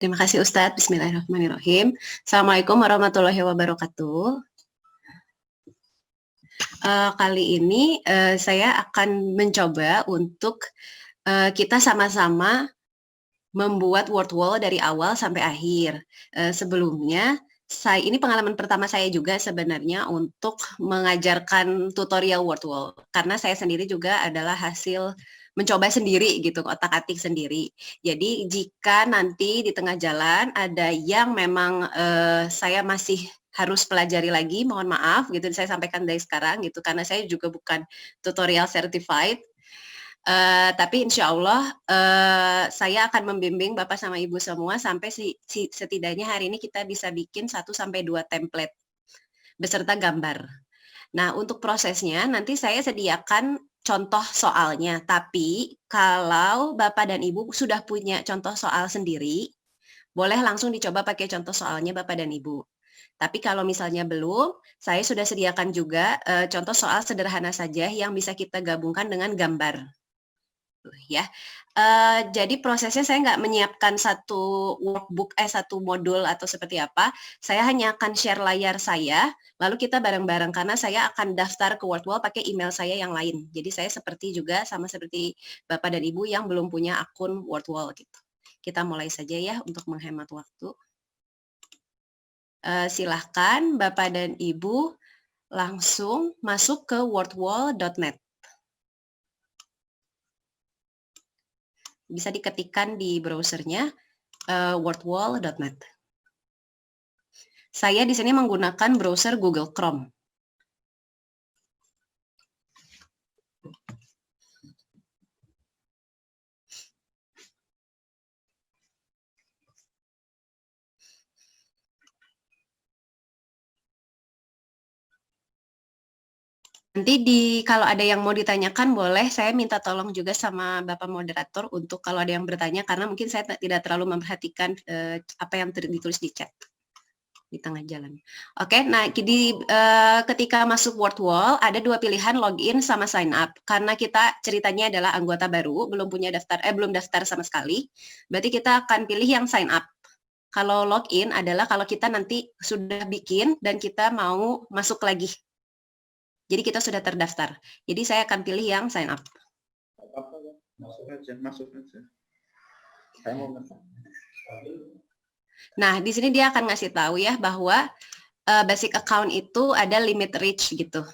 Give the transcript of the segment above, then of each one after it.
Terima kasih Ustadz. Bismillahirrahmanirrahim. Assalamualaikum warahmatullahi wabarakatuh. Kali ini saya akan mencoba untuk kita sama-sama membuat word wall dari awal sampai akhir. Sebelumnya, ini pengalaman pertama saya juga sebenarnya untuk mengajarkan tutorial word wall. Karena saya sendiri juga adalah hasil mencoba sendiri gitu, otak-atik sendiri. Jadi jika nanti di tengah jalan ada yang memang saya masih harus pelajari lagi, mohon maaf gitu, saya sampaikan dari sekarang gitu, karena saya juga bukan tutorial certified. Tapi insya Allah saya akan membimbing Bapak sama Ibu semua sampai setidaknya hari ini kita bisa bikin 1-2 template beserta gambar. Nah, untuk prosesnya nanti saya sediakan contoh soalnya, tapi kalau Bapak dan Ibu sudah punya contoh soal sendiri, boleh langsung dicoba pakai contoh soalnya Bapak dan Ibu. Tapi kalau misalnya belum, saya sudah sediakan juga contoh soal sederhana saja yang bisa kita gabungkan dengan gambar. Ya, jadi prosesnya saya nggak menyiapkan satu workbook, satu modul atau seperti apa. Saya hanya akan share layar saya, lalu kita bareng-bareng karena saya akan daftar ke Wordwall pakai email saya yang lain. Jadi saya seperti juga sama seperti Bapak dan Ibu yang belum punya akun Wordwall gitu. Kita mulai saja ya untuk menghemat waktu. Silahkan Bapak dan Ibu langsung masuk ke wordwall.net. Bisa diketikkan di browsernya wordwall.net. Saya di sini menggunakan browser Google Chrome. Nanti kalau ada yang mau ditanyakan boleh saya minta tolong juga sama Bapak moderator untuk kalau ada yang bertanya karena mungkin saya tidak terlalu memperhatikan apa yang ditulis di chat di tengah jalan. Oke, nah ketika masuk Wordwall ada dua pilihan login sama sign up. Karena kita ceritanya adalah anggota baru, belum daftar sama sekali. Berarti kita akan pilih yang sign up. Kalau login adalah kalau kita nanti sudah bikin dan kita mau masuk lagi. Jadi kita sudah terdaftar. Jadi saya akan pilih yang sign up. Masuk aja. Saya mau Nah, di sini dia akan ngasih tahu ya bahwa basic account itu ada limit reach gitu.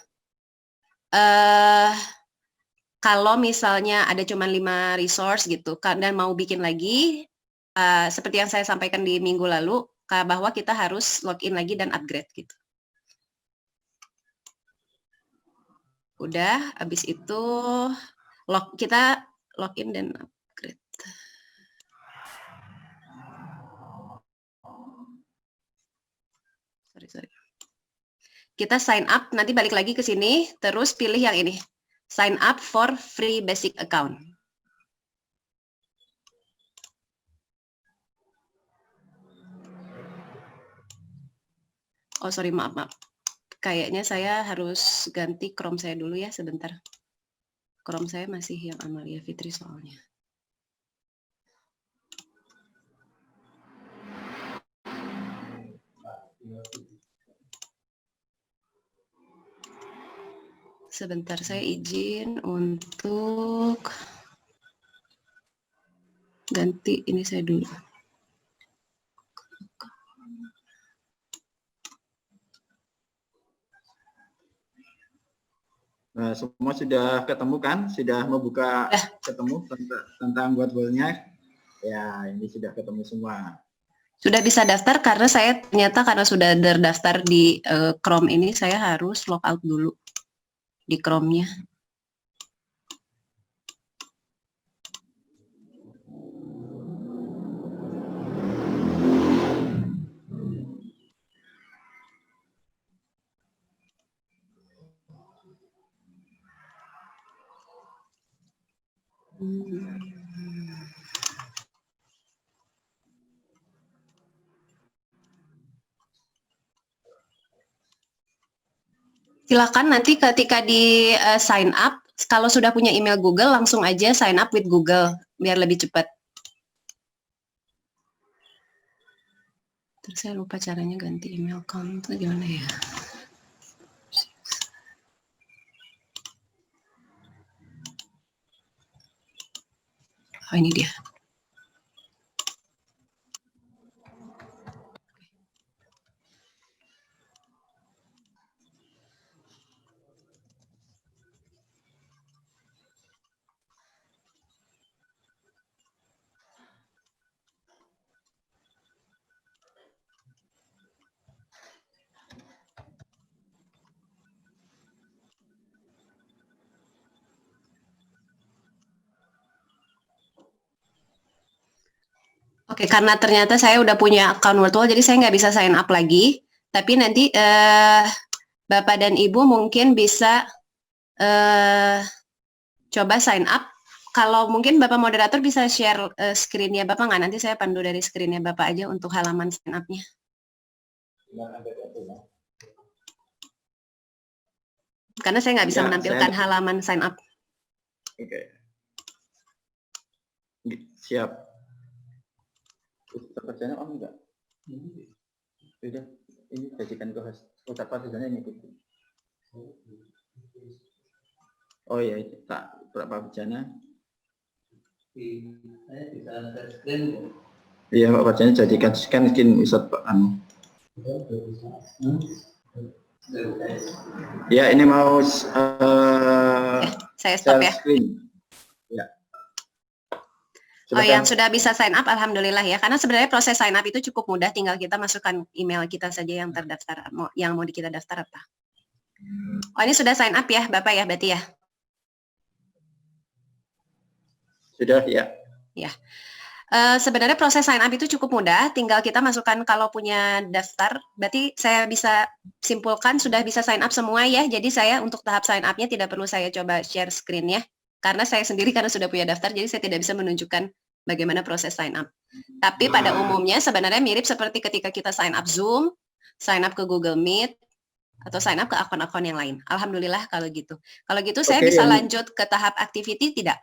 Kalau misalnya ada cuma 5 resource gitu dan mau bikin lagi, seperti yang saya sampaikan di minggu lalu, bahwa kita harus login lagi dan upgrade gitu. Udah, habis itu kita login dan upgrade. Sorry. Kita sign up, nanti balik lagi ke sini, terus pilih yang ini. Sign up for free basic account. Oh, sorry, maaf. Kayaknya saya harus ganti Chrome saya dulu ya, sebentar. Chrome saya masih yang Amalia Fitri soalnya. Sebentar, saya izin untuk ganti ini saya dulu. Semua sudah ketemu kan? Sudah membuka ketemu tentang Wordwall-nya? Ya, ini sudah ketemu semua. Sudah bisa daftar karena saya ternyata karena sudah terdaftar di Chrome ini, saya harus logout dulu di Chrome-nya. Silakan nanti ketika di sign up, kalau sudah punya email Google, langsung aja sign up with Google, biar lebih cepat. Terus saya lupa caranya ganti email account itu gimana ya? Oh, ini dia. Oke, karena ternyata saya udah punya account Worldwall, jadi saya nggak bisa sign up lagi. Tapi nanti Bapak dan Ibu mungkin bisa coba sign up. Kalau mungkin Bapak moderator bisa share screen-nya Bapak nggak? Nanti saya pandu dari screen-nya Bapak aja untuk halaman sign up-nya. Karena saya nggak bisa menampilkan halaman sign up. Oke. Siap. Pekerjaannya Om enggak? Sudah, ini jadikan ke host. Ustaz Fadizannya ngikutin. Oh iya, tak berapa bejana. Iya Pak Fadizannya jadikan skin Ustaz Pak Anu. Ya ini mau saya stop ya. Screen. Ya. Oh, yang sudah bisa sign up, alhamdulillah ya. Karena sebenarnya proses sign up itu cukup mudah, tinggal kita masukkan email kita saja yang terdaftar, yang mau kita daftar apa. Oh, ini sudah sign up ya, Bapak ya, berarti ya? Sudah ya. Ya. Sebenarnya proses sign up itu cukup mudah, tinggal kita masukkan kalau punya daftar, berarti saya bisa simpulkan sudah bisa sign up semua ya. Jadi saya untuk tahap sign up-nya tidak perlu saya coba share screen-nya. Karena saya sendiri karena sudah punya daftar, jadi saya tidak bisa menunjukkan bagaimana proses sign up. Tapi pada umumnya sebenarnya mirip seperti ketika kita sign up Zoom, sign up ke Google Meet, atau sign up ke akun-akun yang lain. Alhamdulillah kalau gitu. Kalau gitu saya bisa lanjut ke tahap activity tidak?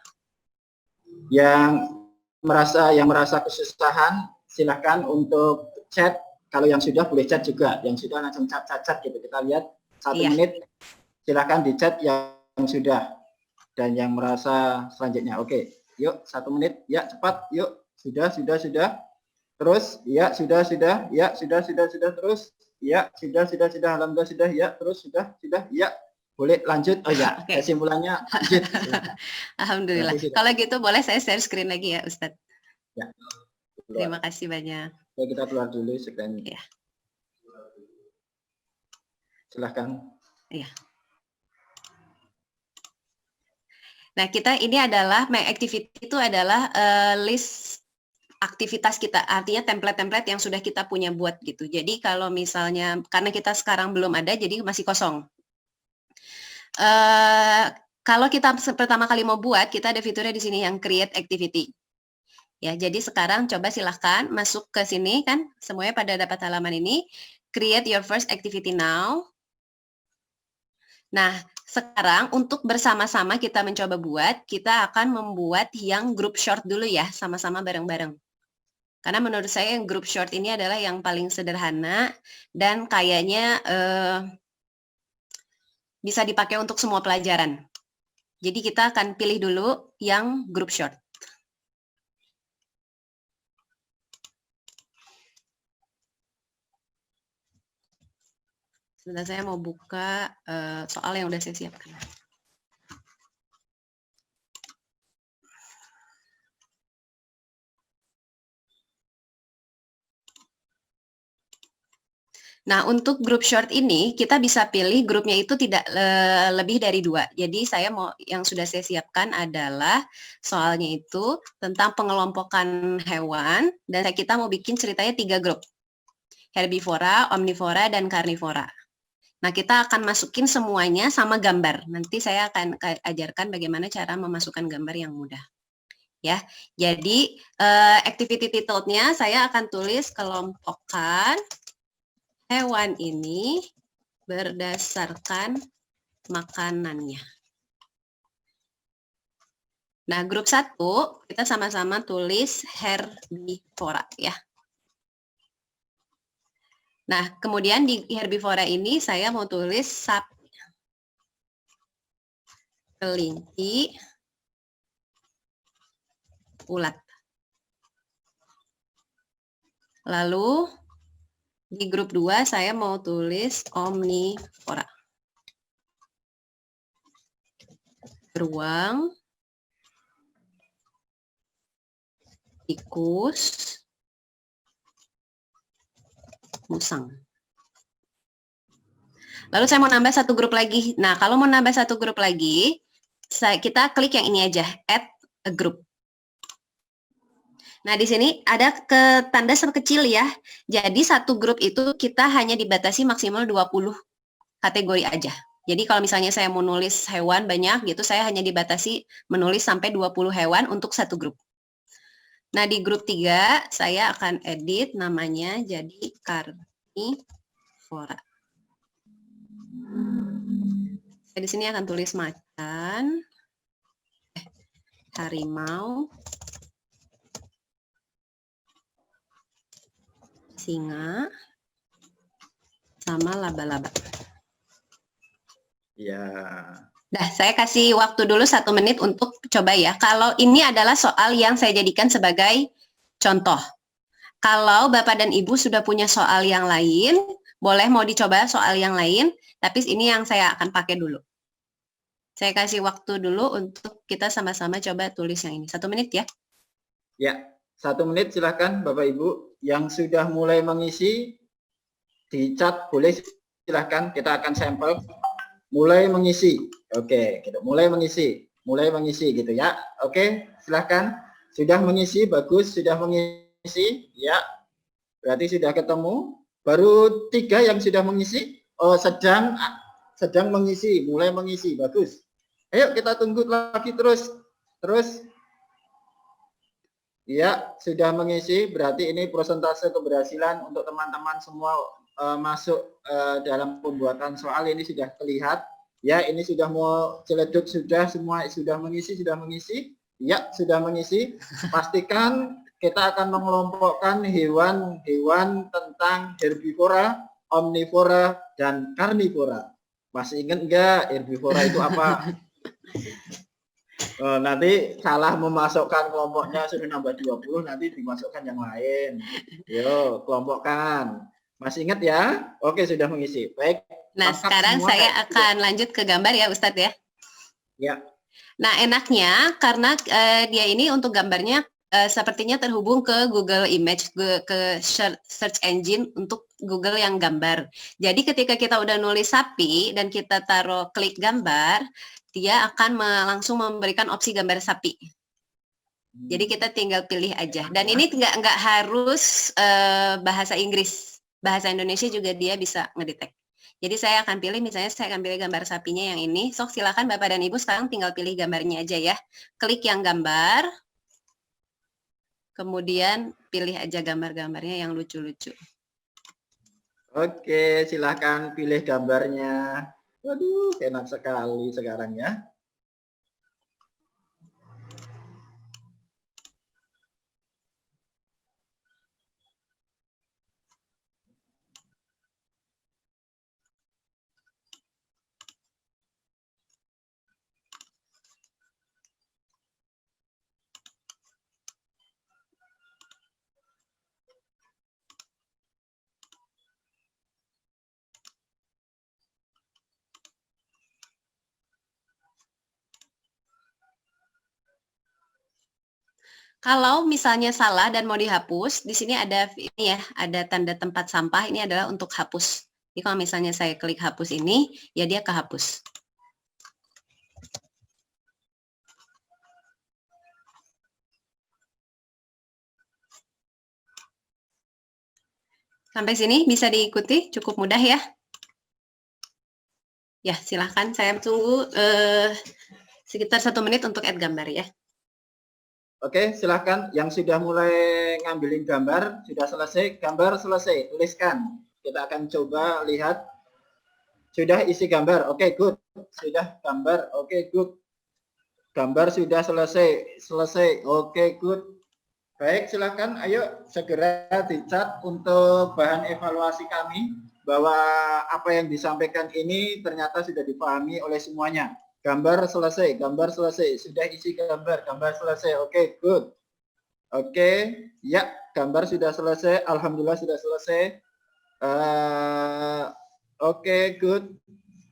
Yang merasa kesusahan, silahkan untuk chat. Kalau yang sudah boleh chat juga. Yang sudah langsung chat gitu. Kita lihat 1 menit, silahkan di chat yang sudah. Dan yang merasa selanjutnya, oke, yuk 1 menit, ya cepat, yuk, sudah, terus, ya sudah, ya sudah, terus, ya sudah, alhamdulillah sudah, ya terus, sudah, ya, boleh lanjut, oh ya, kesimpulannya lanjut. Alhamdulillah, kalau gitu boleh saya share screen lagi ya Ustadz? Ya. Terima kasih banyak. Ya, kita keluar dulu screen. Ya. Silahkan. Iya. Nah, kita ini adalah My Activity itu adalah list aktivitas kita, artinya template-template yang sudah kita punya buat gitu. Jadi kalau misalnya karena kita sekarang belum ada, jadi masih kosong. Kalau kita pertama kali mau buat, kita ada fiturnya di sini yang Create Activity. Ya, jadi sekarang coba silahkan masuk ke sini kan, semuanya pada dapat halaman ini. Create your first activity now. Nah, sekarang untuk bersama-sama kita mencoba buat, kita akan membuat yang group short dulu ya, sama-sama bareng-bareng. Karena menurut saya yang group short ini adalah yang paling sederhana dan kayaknya bisa dipakai untuk semua pelajaran. Jadi kita akan pilih dulu yang group short. Sebentar saya mau buka soal yang udah saya siapkan. Nah, untuk grup short ini, kita bisa pilih grupnya itu tidak lebih dari 2. Jadi saya mau yang sudah saya siapkan adalah soalnya itu tentang pengelompokan hewan, dan kita mau bikin ceritanya 3 grup. Herbivora, omnivora, dan karnivora. Nah, kita akan masukin semuanya sama gambar. Nanti saya akan ajarkan bagaimana cara memasukkan gambar yang mudah. Ya, jadi activity title-nya saya akan tulis kelompokkan hewan ini berdasarkan makanannya. Nah, grup 1 kita sama-sama tulis herbivora ya. Nah, kemudian di herbivora ini saya mau tulis sapi, kelinci, ulat. Lalu di grup 2 saya mau tulis omnivora. Beruang, tikus, musang. Lalu saya mau nambah satu grup lagi. Nah, kalau mau nambah satu grup lagi, kita klik yang ini aja, add a group. Nah, di sini ada tanda kecil ya. Jadi satu grup itu kita hanya dibatasi maksimal 20 kategori aja. Jadi kalau misalnya saya mau nulis hewan banyak gitu, saya hanya dibatasi menulis sampai 20 hewan untuk satu grup. Nah, di grup 3 saya akan edit namanya jadi karnivora. Saya di sini akan tulis macan, harimau, singa, sama laba-laba. Ya. Nah, saya kasih waktu dulu 1 menit untuk coba ya. Kalau ini adalah soal yang saya jadikan sebagai contoh. Kalau Bapak dan Ibu sudah punya soal yang lain, boleh mau dicoba soal yang lain, tapi ini yang saya akan pakai dulu. Saya kasih waktu dulu untuk kita sama-sama coba tulis yang ini. 1 menit ya. Ya, 1 menit silahkan Bapak Ibu. Yang sudah mulai mengisi di chat boleh silahkan, kita akan sampel. Mulai mengisi. Oke, gitu. Mulai mengisi gitu ya. Oke, silahkan. Sudah mengisi, bagus. Sudah mengisi, ya. Berarti sudah ketemu. Baru 3 yang sudah mengisi. Oh, sedang mengisi, mulai mengisi, bagus. Ayo kita tunggu lagi terus. Ya, sudah mengisi, berarti ini persentase keberhasilan untuk teman-teman semua masuk dalam pembuatan soal ini sudah terlihat. Ya, ini sudah mau celeduk, semua sudah mengisi. Ya, sudah mengisi. Pastikan kita akan mengelompokkan hewan-hewan tentang herbivora, omnivora, dan karnivora. Masih ingat enggak herbivora itu apa? Nanti salah memasukkan kelompoknya sudah nambah 20, nanti dimasukkan yang lain. Yo, kelompokkan. Masih ingat ya? Oke, sudah mengisi. Baik. Nah, sekarang saya akan lanjut ke gambar ya, Ustadz ya. Ya. Nah, enaknya karena dia ini untuk gambarnya sepertinya terhubung ke Google Image, ke search engine untuk Google yang gambar. Jadi ketika kita udah nulis sapi dan kita taruh klik gambar, dia akan langsung memberikan opsi gambar sapi. Jadi kita tinggal pilih aja. Dan ini nggak harus bahasa Inggris, bahasa Indonesia juga dia bisa ngedetect. Jadi saya akan pilih, misalnya saya akan pilih gambar sapinya yang ini. Sok silakan Bapak dan Ibu sekarang tinggal pilih gambarnya aja ya. Klik yang gambar, kemudian pilih aja gambar-gambarnya yang lucu-lucu. Oke, silakan pilih gambarnya. Waduh, enak sekali sekarang ya. Kalau misalnya salah dan mau dihapus, di sini ada ini ya, ada tanda tempat sampah. Ini adalah untuk hapus. Jadi kalau misalnya saya klik hapus ini, ya dia kehapus. Sampai sini bisa diikuti, cukup mudah ya. Ya, silahkan saya tunggu sekitar 1 menit untuk add gambar ya. Oke, silahkan. Yang sudah mulai ngambilin gambar, sudah selesai. Gambar selesai, tuliskan. Kita akan coba lihat. Sudah isi gambar, oke, good. Sudah gambar, oke, good. Gambar sudah selesai, oke, good. Baik, silakan. Ayo segera dicat untuk bahan evaluasi kami bahwa apa yang disampaikan ini ternyata sudah dipahami oleh semuanya. Gambar selesai, sudah isi gambar selesai. Oke, good. Oke, ya, gambar sudah selesai. Alhamdulillah sudah selesai. Oke, good.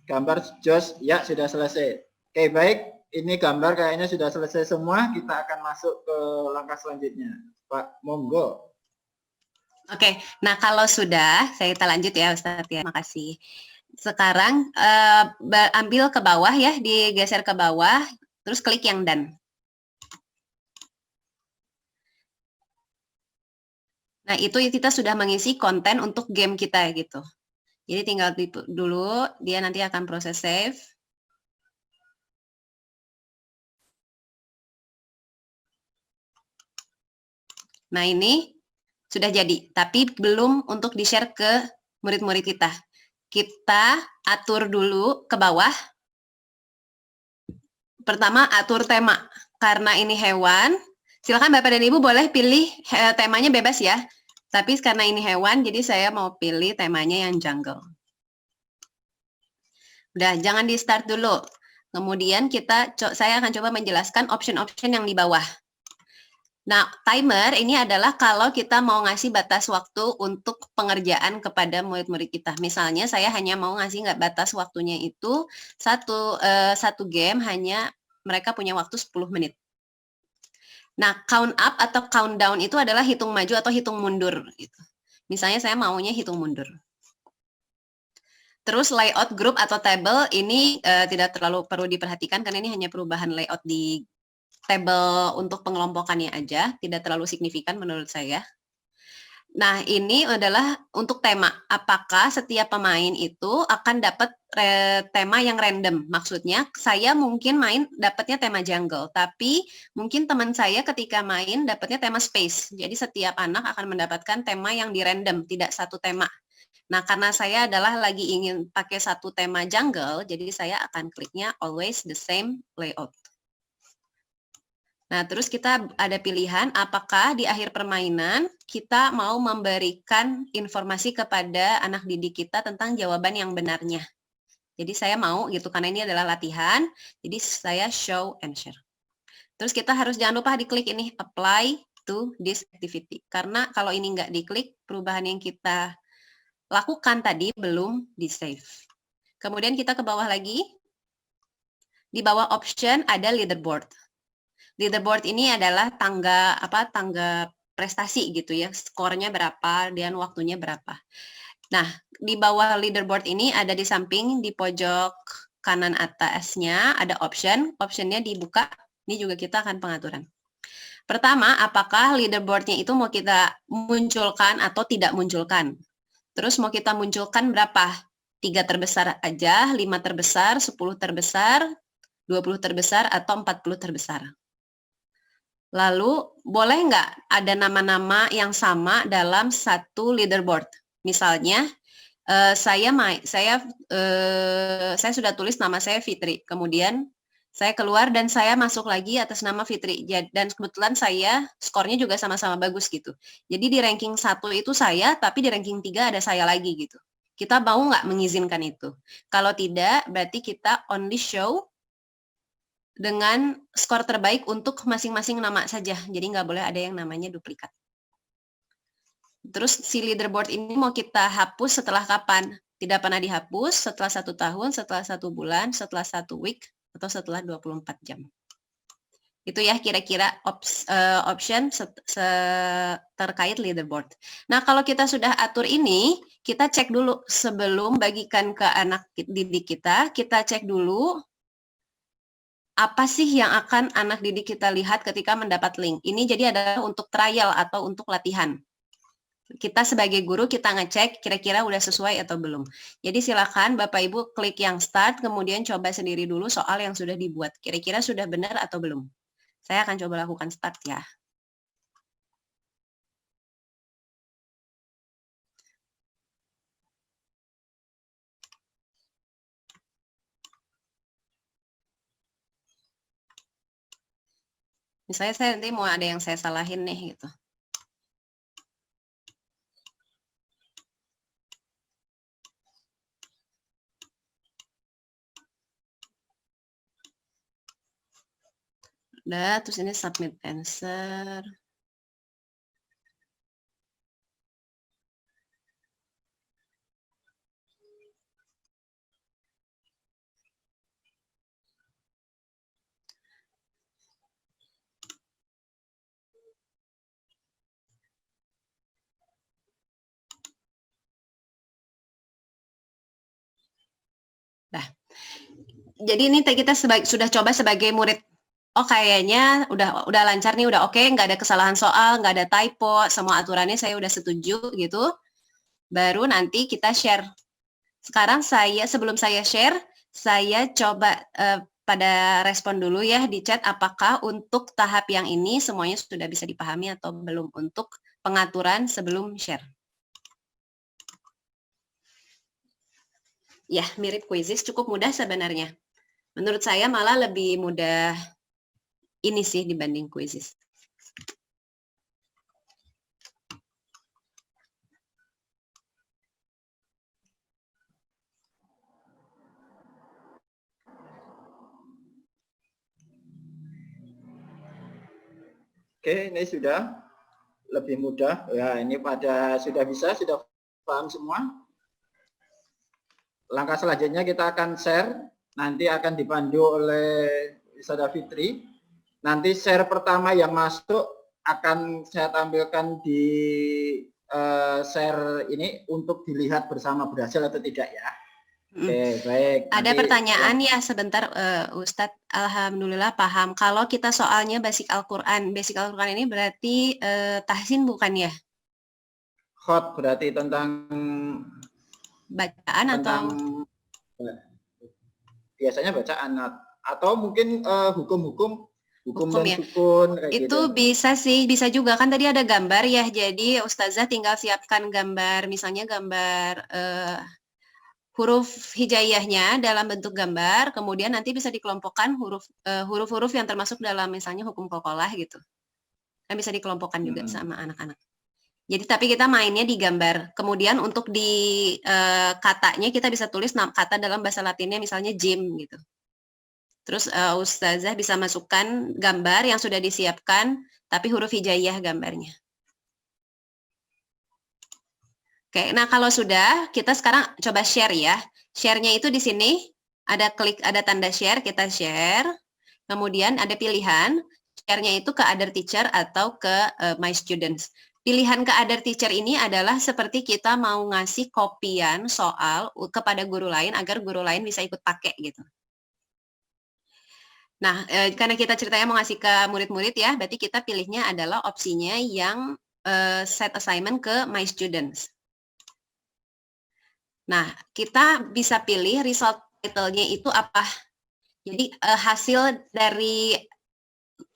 Gambar jos, ya sudah selesai. Oke, baik. Ini gambar kayaknya sudah selesai semua. Kita akan masuk ke langkah selanjutnya. Pak, monggo. Oke, nah kalau sudah, kita lanjut ya Ustadz ya, makasih. Sekarang ambil ke bawah ya, digeser ke bawah, terus klik yang done. Nah, itu kita sudah mengisi konten untuk game kita gitu. Jadi tinggal dulu, dia nanti akan proses save. Nah, ini sudah jadi, tapi belum untuk di-share ke murid-murid kita. Kita atur dulu ke bawah. Pertama, atur tema. Karena ini hewan, silakan Bapak dan Ibu boleh pilih temanya bebas ya. Tapi karena ini hewan, jadi saya mau pilih temanya yang jungle. Udah, jangan di start dulu. Kemudian saya akan coba menjelaskan option-option yang di bawah. Nah, timer ini adalah kalau kita mau ngasih batas waktu untuk pengerjaan kepada murid-murid kita. Misalnya saya hanya mau ngasih batas waktunya itu satu game hanya mereka punya waktu 10 menit. Nah, count up atau countdown itu adalah hitung maju atau hitung mundur. Gitu. Misalnya saya maunya hitung mundur. Terus layout group atau table ini tidak terlalu perlu diperhatikan karena ini hanya perubahan layout di table untuk pengelompokannya aja, tidak terlalu signifikan menurut saya. Nah, ini adalah untuk tema. Apakah setiap pemain itu akan dapat tema yang random? Maksudnya, saya mungkin main dapatnya tema jungle, tapi mungkin teman saya ketika main dapatnya tema space. Jadi setiap anak akan mendapatkan tema yang di random, tidak satu tema. Nah, karena saya adalah lagi ingin pakai satu tema jungle, jadi saya akan kliknya always the same layout. Nah, terus kita ada pilihan apakah di akhir permainan kita mau memberikan informasi kepada anak didik kita tentang jawaban yang benarnya. Jadi saya mau gitu, karena ini adalah latihan, jadi saya show and share. Terus kita harus jangan lupa diklik ini, apply to this activity. Karena kalau ini nggak diklik, perubahan yang kita lakukan tadi belum di-save. Kemudian kita ke bawah lagi, di bawah option ada leaderboard. Leaderboard ini adalah tangga prestasi gitu ya, skornya berapa dan waktunya berapa. Nah, di bawah leaderboard ini ada di samping di pojok kanan atasnya ada optionnya dibuka. Ini juga kita akan pengaturan. Pertama, apakah leaderboardnya itu mau kita munculkan atau tidak munculkan? Terus mau kita munculkan berapa? 3 terbesar aja, 5 terbesar, 10 terbesar, 20 terbesar, atau 40 terbesar. Lalu, boleh nggak ada nama-nama yang sama dalam satu leaderboard? Misalnya, saya sudah tulis nama saya Fitri. Kemudian, saya keluar dan saya masuk lagi atas nama Fitri. Dan kebetulan saya skornya juga sama-sama bagus gitu. Jadi di ranking 1 itu saya, tapi di ranking 3 ada saya lagi gitu. Kita mau nggak mengizinkan itu? Kalau tidak, berarti kita only show dengan skor terbaik untuk masing-masing nama saja. Jadi nggak boleh ada yang namanya duplikat. Terus si leaderboard ini mau kita hapus setelah kapan? Tidak pernah dihapus setelah 1 tahun, setelah 1 bulan, setelah 1 week, atau setelah 24 jam. Itu ya kira-kira option terkait leaderboard. Nah, kalau kita sudah atur ini, kita cek dulu sebelum bagikan ke anak didik kita cek dulu apa sih yang akan anak didik kita lihat ketika mendapat link. Ini jadi adalah untuk trial atau untuk latihan. Kita sebagai guru kita ngecek kira-kira udah sesuai atau belum. Jadi silakan Bapak Ibu klik yang start, kemudian coba sendiri dulu soal yang sudah dibuat. Kira-kira sudah benar atau belum. Saya akan coba lakukan start ya. Misalnya saya nanti mau ada yang saya salahin nih gitu. Udah, terus ini submit answer. Nah, jadi ini kita sudah coba sebagai murid. Oh kayaknya udah lancar nih, udah oke, nggak ada kesalahan soal, nggak ada typo, semua aturannya saya udah setuju gitu. Baru nanti kita share. Sekarang sebelum saya share, saya coba pada respon dulu ya di chat apakah untuk tahap yang ini semuanya sudah bisa dipahami atau belum untuk pengaturan sebelum share. Ya, mirip Quizzes, cukup mudah sebenarnya. Menurut saya malah lebih mudah ini sih dibanding Quizzes. Oke, ini sudah lebih mudah. Ya, ini sudah bisa, sudah paham semua. Langkah selanjutnya kita akan share, nanti akan dipandu oleh Wisada Fitri. Nanti share pertama yang masuk akan saya tampilkan di share ini untuk dilihat bersama berhasil atau tidak ya. Oke, baik. Ada pertanyaan ya sebentar Ustadz, alhamdulillah paham. Kalau kita soalnya basic Al-Qur'an ini berarti tahsin bukan ya? Khot berarti tentang bacaan atau biasanya bacaan atau mungkin hukum dan ya. sukun kayak itu gitu. Bisa sih, bisa juga kan tadi ada gambar ya. Jadi Ustazah tinggal siapkan gambar, misalnya gambar huruf hijaiyahnya dalam bentuk gambar, kemudian nanti bisa dikelompokkan huruf-huruf yang termasuk dalam misalnya hukum qalqalah gitu. Kan bisa dikelompokkan juga sama anak-anak. Jadi tapi kita mainnya di gambar. Kemudian untuk di katanya kita bisa tulis kata dalam bahasa Latinnya misalnya jim gitu. Terus Ustazah bisa masukkan gambar yang sudah disiapkan tapi huruf hijaiyah gambarnya. Oke, nah kalau sudah, kita sekarang coba share ya. Share-nya itu di sini ada tanda share, kita share. Kemudian ada pilihan, share-nya itu ke other teacher atau ke my students. Pilihan ke other teacher ini adalah seperti kita mau ngasih kopian soal kepada guru lain agar guru lain bisa ikut pakai gitu. Nah, karena kita ceritanya mau ngasih ke murid-murid ya, berarti kita pilihnya adalah opsinya yang set assignment ke my students. Nah, kita bisa pilih result title-nya itu apa. Jadi hasil dari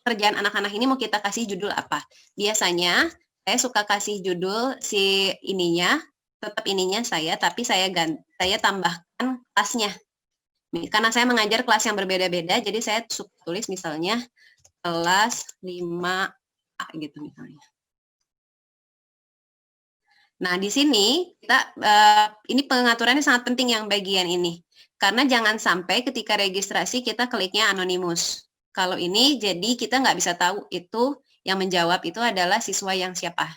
kerjaan anak-anak ini mau kita kasih judul apa. Biasanya saya suka kasih judul si ininya, tetap ininya saya, tapi saya tambahkan kelasnya. Karena saya mengajar kelas yang berbeda-beda, jadi saya suka tulis misalnya kelas 5A gitu misalnya. Nah, di sini kita ini pengaturannya sangat penting yang bagian ini. Karena jangan sampai ketika registrasi kita kliknya anonimus. Kalau ini jadi kita nggak bisa tahu itu yang menjawab itu adalah siswa yang siapa.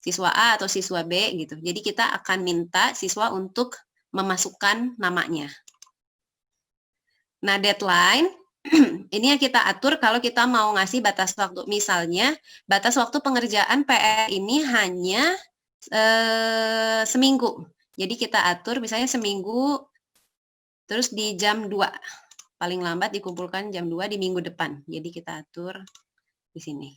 Siswa A atau siswa B gitu. Jadi kita akan minta siswa untuk memasukkan namanya. Nah, deadline ini yang kita atur kalau kita mau ngasih batas waktu. Misalnya, batas waktu pengerjaan PR ini hanya seminggu. Jadi kita atur misalnya seminggu, terus di jam 2. Paling lambat dikumpulkan jam 2 di minggu depan. Jadi kita atur di sini.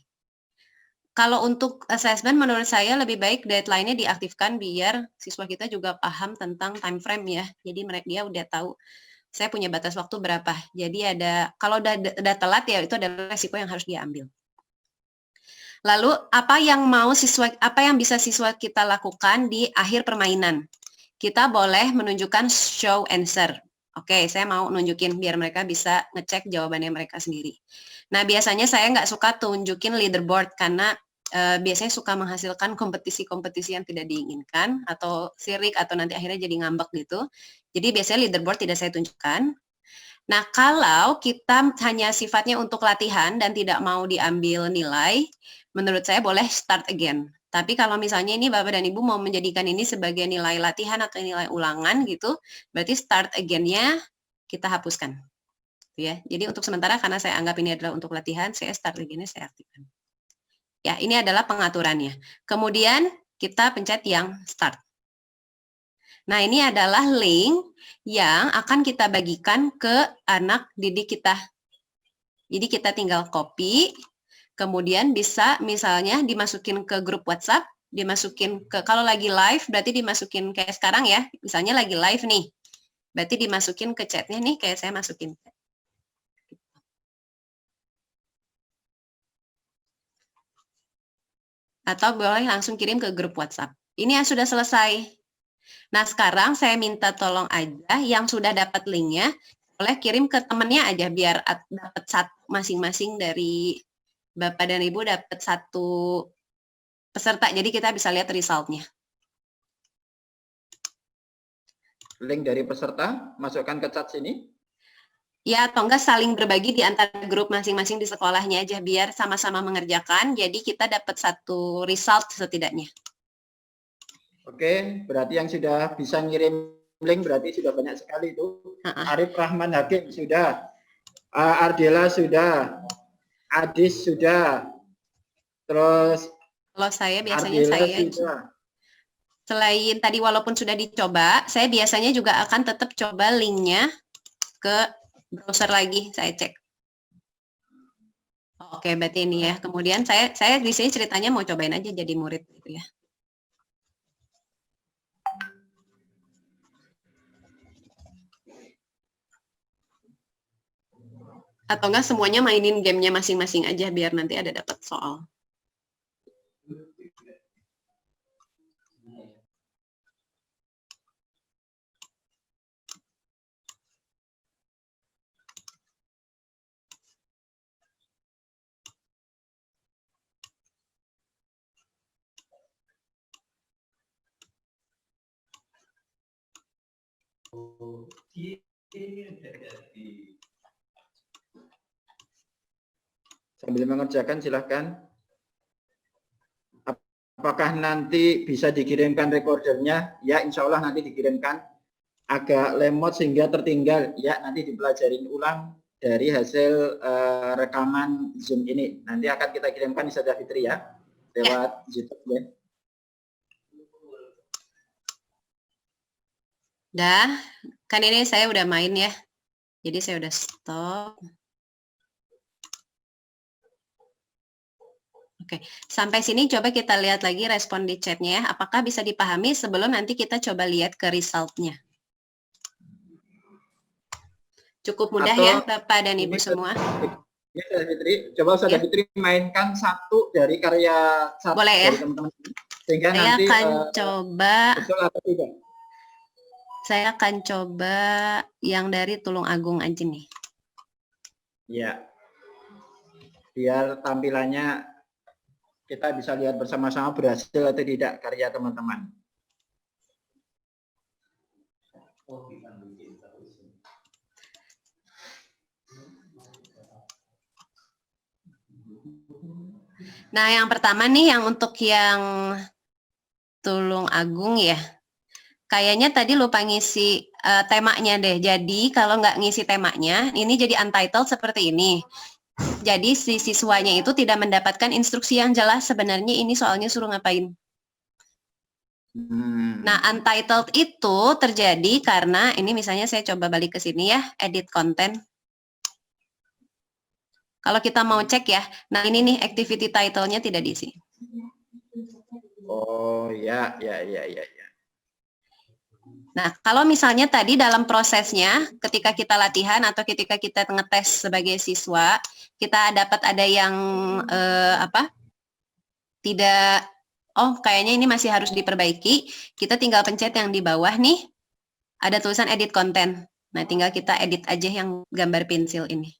Kalau untuk assessment menurut saya lebih baik deadline-nya diaktifkan biar siswa kita juga paham tentang time frame ya. Jadi dia udah tahu saya punya batas waktu berapa. Jadi kalau udah telat ya itu adalah resiko yang harus diambil. Lalu apa yang bisa siswa kita lakukan di akhir permainan? Kita boleh menunjukkan show answer. Oke, saya mau nunjukin biar mereka bisa ngecek jawabannya mereka sendiri. Nah, biasanya saya nggak suka tunjukin leaderboard karena biasanya suka menghasilkan kompetisi-kompetisi yang tidak diinginkan atau sirik atau nanti akhirnya jadi ngambek gitu. Jadi biasanya leaderboard tidak saya tunjukkan. Nah, kalau kita hanya sifatnya untuk latihan dan tidak mau diambil nilai, menurut saya boleh start again. Tapi kalau misalnya ini Bapak dan Ibu mau menjadikan ini sebagai nilai latihan atau nilai ulangan gitu, berarti start again-nya kita hapuskan. Ya. Jadi untuk sementara karena saya anggap ini adalah untuk latihan, saya start again-nya saya aktifkan. Ya, ini adalah pengaturannya. Kemudian kita pencet yang start. Nah, ini adalah link yang akan kita bagikan ke anak didik kita. Jadi kita tinggal copy, kemudian bisa misalnya dimasukin ke grup WhatsApp, dimasukin ke, kalau lagi live berarti dimasukin kayak sekarang ya, misalnya lagi live nih, berarti dimasukin ke chatnya nih, kayak saya masukin. Atau boleh langsung kirim ke grup WhatsApp. Ini yang sudah selesai. Nah, sekarang saya minta tolong aja yang sudah dapat linknya, boleh kirim ke temennya aja biar dapat satu masing-masing dari Bapak dan Ibu dapat satu peserta. Jadi kita bisa lihat resultnya. Link dari peserta, masukkan ke chat sini. Ya, atau enggak saling berbagi di antara grup masing-masing di sekolahnya aja biar sama-sama mengerjakan. Jadi kita dapat satu result setidaknya. Oke, berarti yang sudah bisa ngirim link berarti sudah banyak sekali itu. Arif Rahman Hakim sudah, Ardela sudah, Adis sudah, terus kalau saya biasanya Ardela saya sudah. Selain tadi walaupun sudah dicoba, saya biasanya juga akan tetap coba linknya ke browser lagi, saya cek. Oke, berarti ini ya. Kemudian saya di sini ceritanya mau cobain aja jadi murid gitu ya. Atau enggak semuanya mainin gamenya masing-masing aja biar nanti ada dapat soal. Sambil mengerjakan silahkan. Apakah nanti bisa dikirimkan recordernya? Ya, insya Allah nanti dikirimkan. Agak lemot sehingga tertinggal. Ya, nanti dipelajarin ulang dari hasil rekaman Zoom ini. Nanti akan kita kirimkan di Ustazah Fitri ya, lewat YouTube ya. Dah, kan ini saya udah main ya. Jadi saya udah stop. Oke, sampai sini coba kita lihat lagi respon di chatnya ya. Apakah bisa dipahami sebelum nanti kita coba lihat ke resultnya. Cukup mudah ya Bapak dan Ibu semua. Ya, Fitri, coba Ustazah Fitri mainkan satu dari karya satu boleh ya? Dari teman-teman. Sehingga saya nanti akan coba. Betul atau tidak? Saya akan coba yang dari Tulung Agung aja nih. Ya, biar tampilannya kita bisa lihat bersama-sama berhasil atau tidak karya teman-teman. Nah, yang pertama nih yang untuk yang Tulung Agung ya. Kayaknya tadi lupa ngisi temanya deh. Jadi kalau nggak ngisi temanya, ini jadi untitled seperti ini. Jadi si siswanya itu tidak mendapatkan instruksi yang jelas sebenarnya ini soalnya suruh ngapain. Nah, untitled itu terjadi karena ini misalnya saya coba balik ke sini ya, edit content. Kalau kita mau cek ya, nah ini nih activity title-nya tidak diisi. Oh ya. Nah, kalau misalnya tadi dalam prosesnya, ketika kita latihan atau ketika kita ngetes sebagai siswa, kita dapat ada yang tidak, kayaknya ini masih harus diperbaiki, kita tinggal pencet yang di bawah nih, ada tulisan edit content. Nah, tinggal kita edit aja yang gambar pensil ini.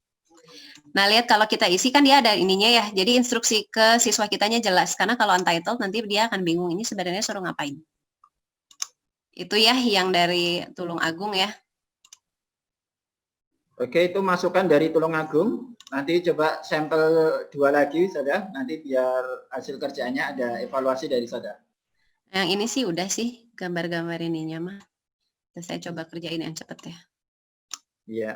Nah, lihat kalau kita isi kan dia ada ininya ya. Jadi instruksi ke siswa kitanya jelas. Karena kalau untitled nanti dia akan bingung ini sebenarnya suruh ngapain. Itu ya yang dari Tulung Agung ya. Oke, itu masukan dari Tulungagung. Nanti coba sampel 2 lagi, Saudara. Nanti biar hasil kerjaannya ada evaluasi dari Saudara. Yang ini sih udah sih gambar-gambar ininya mah. Terus saya coba kerjain yang cepet ya. Iya.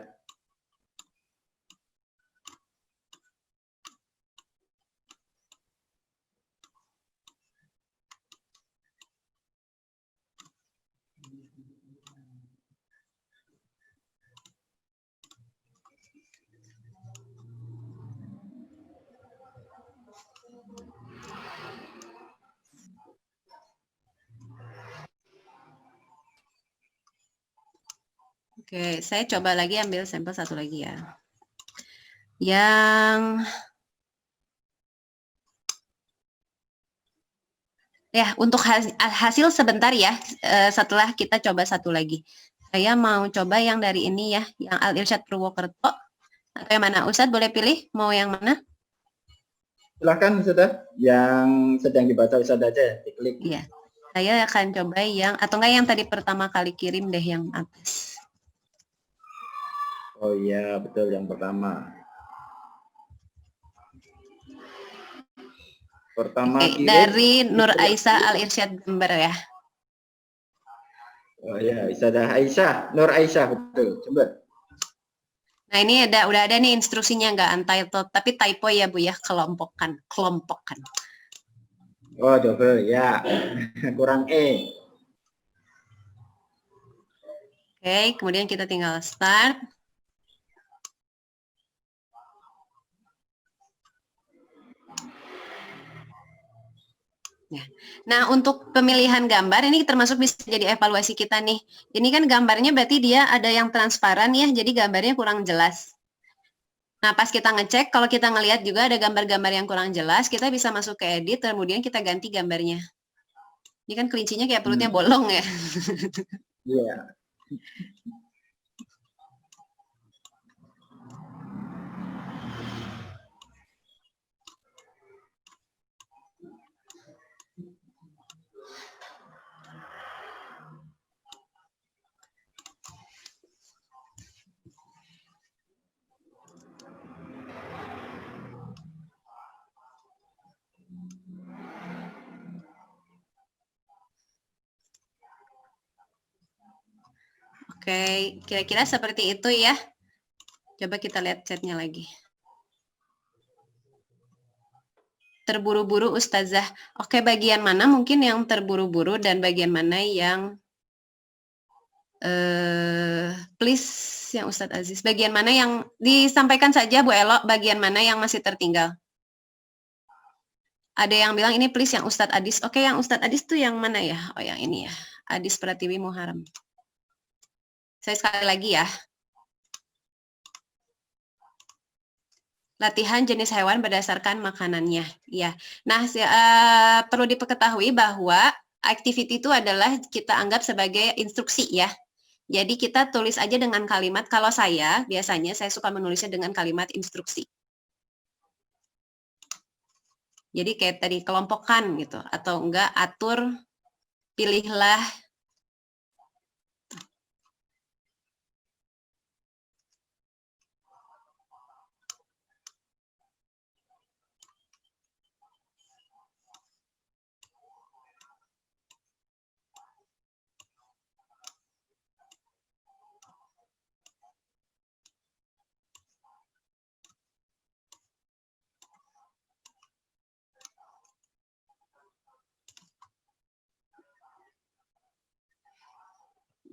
Oke, saya coba lagi ambil sampel satu lagi ya. Yang ya untuk hasil sebentar ya, setelah kita coba satu lagi. Saya mau coba yang dari ini ya, yang Al Irsyad Purwokerto. Atau yang mana? Ustadz boleh pilih mau yang mana? Silahkan, Saudara. Yang sedang dibaca Ustadz aja, diklik. Iya. Saya akan coba yang, atau enggak yang tadi pertama kali kirim deh, yang atas. Oh iya, betul yang pertama. Pertama Oke, dari Nur Aisyah Al Irsyad Jember ya. Oh iya, Aisyah, Nur Aisyah, betul, Jember. Nah, ini udah ada nih instruksinya, nggak untitled, tapi typo ya Bu ya, kelompokkan. Oh, double ya. Kurang E. Oke, kemudian kita tinggal start. Ya. Nah, untuk pemilihan gambar ini termasuk bisa jadi evaluasi kita nih. Ini kan gambarnya berarti dia ada yang transparan ya, jadi gambarnya kurang jelas. Nah, pas kita ngecek, kalau kita ngelihat juga ada gambar-gambar yang kurang jelas, kita bisa masuk ke edit, kemudian kita ganti gambarnya. Ini kan kelincinya kayak perutnya bolong ya. Iya. Oke, kira-kira seperti itu ya. Coba kita lihat chatnya lagi. Terburu-buru Ustazah. Oke, bagian mana mungkin yang terburu-buru dan bagian mana yang please yang Ustadz Aziz. Bagian mana yang disampaikan saja Bu Elo, bagian mana yang masih tertinggal? Ada yang bilang ini please yang Ustadz Adis. Oke, yang Ustadz Adis tuh yang mana ya? Oh, yang ini ya. Adis Pratiwi Muharam. Saya sekali lagi ya. Latihan jenis hewan berdasarkan makanannya. Ya. Nah, perlu diketahui bahwa activity itu adalah kita anggap sebagai instruksi ya. Jadi kita tulis aja dengan kalimat, kalau saya biasanya saya suka menulisnya dengan kalimat instruksi. Jadi kayak tadi kelompokkan gitu, atau enggak atur, pilihlah.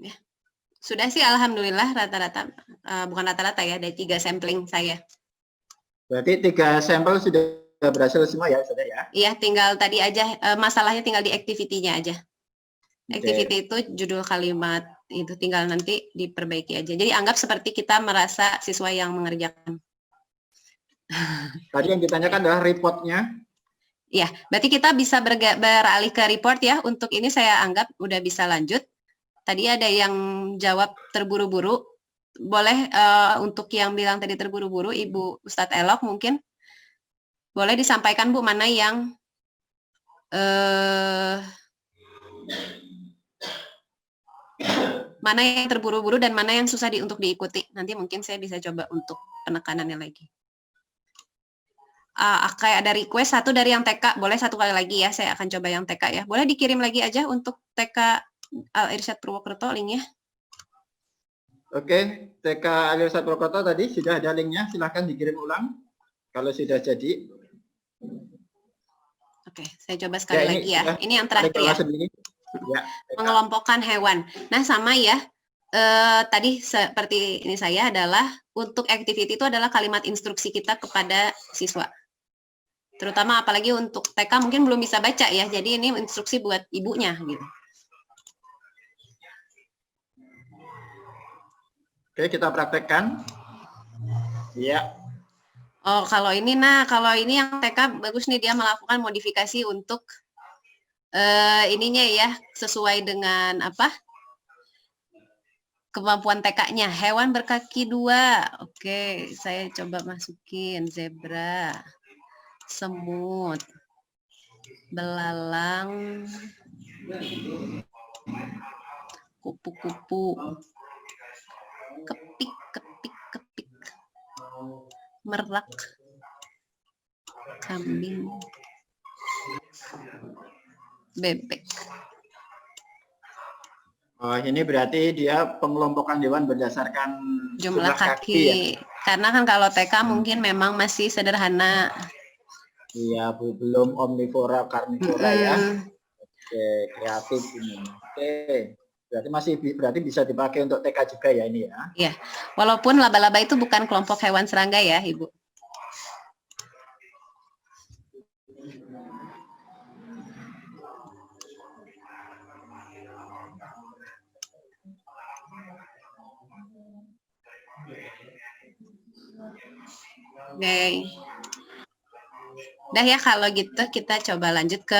Ya. Sudah sih alhamdulillah rata-rata, bukan rata-rata ya, ada 3 sampling saya. Berarti 3 sampel sudah berhasil semua ya, Saudara ya? Iya, tinggal tadi aja, masalahnya tinggal di activity-nya aja. Activity itu judul kalimat, itu tinggal nanti diperbaiki aja. Jadi anggap seperti kita merasa siswa yang mengerjakan. Tadi yang ditanyakan adalah reportnya. Ya, berarti kita bisa beralih ke report ya. Untuk ini saya anggap udah bisa lanjut. Tadi ada yang jawab terburu-buru. boleh untuk yang bilang tadi terburu-buru, Ibu Ustadz Elok mungkin boleh disampaikan Bu mana yang terburu-buru dan mana yang susah untuk diikuti. Nanti mungkin saya bisa coba untuk penekanannya lagi. Kayak ada request satu dari yang TK, boleh satu kali lagi ya, saya akan coba yang TK ya. Boleh dikirim lagi aja untuk TK Al-Irsyad Purwokerto linknya. Oke, TK Al-Irsyad Purwokerto tadi sudah ada linknya, silahkan dikirim ulang kalau sudah jadi. Oke, saya coba sekali lagi ya. Ini yang terakhir ya. Ya, mengelompokkan hewan. Nah, sama ya. Tadi seperti ini saya adalah untuk activity itu adalah kalimat instruksi kita kepada siswa. Terutama apalagi untuk TK mungkin belum bisa baca ya. Jadi ini instruksi buat ibunya gitu. Oke, kita praktekkan. Iya. Oh, kalau ini yang TK bagus nih, dia melakukan modifikasi untuk ininya ya, sesuai dengan apa? Kemampuan TK-nya. Hewan berkaki 2. Oke, saya coba masukin zebra, semut, belalang, kupu-kupu, kepik, merak, kambing, bebek. Oh, ini berarti dia pengelompokan hewan berdasarkan jumlah kaki ya? Karena kan kalau TK mungkin memang masih sederhana. Iya, Bu, belum omnivora, karnivora ya. Oke, kreatif ini. Oke, berarti bisa dipakai untuk TK juga ya ini ya. Iya, walaupun laba-laba itu bukan kelompok hewan serangga ya, Ibu. Oke. Udah ya, kalau gitu kita coba lanjut ke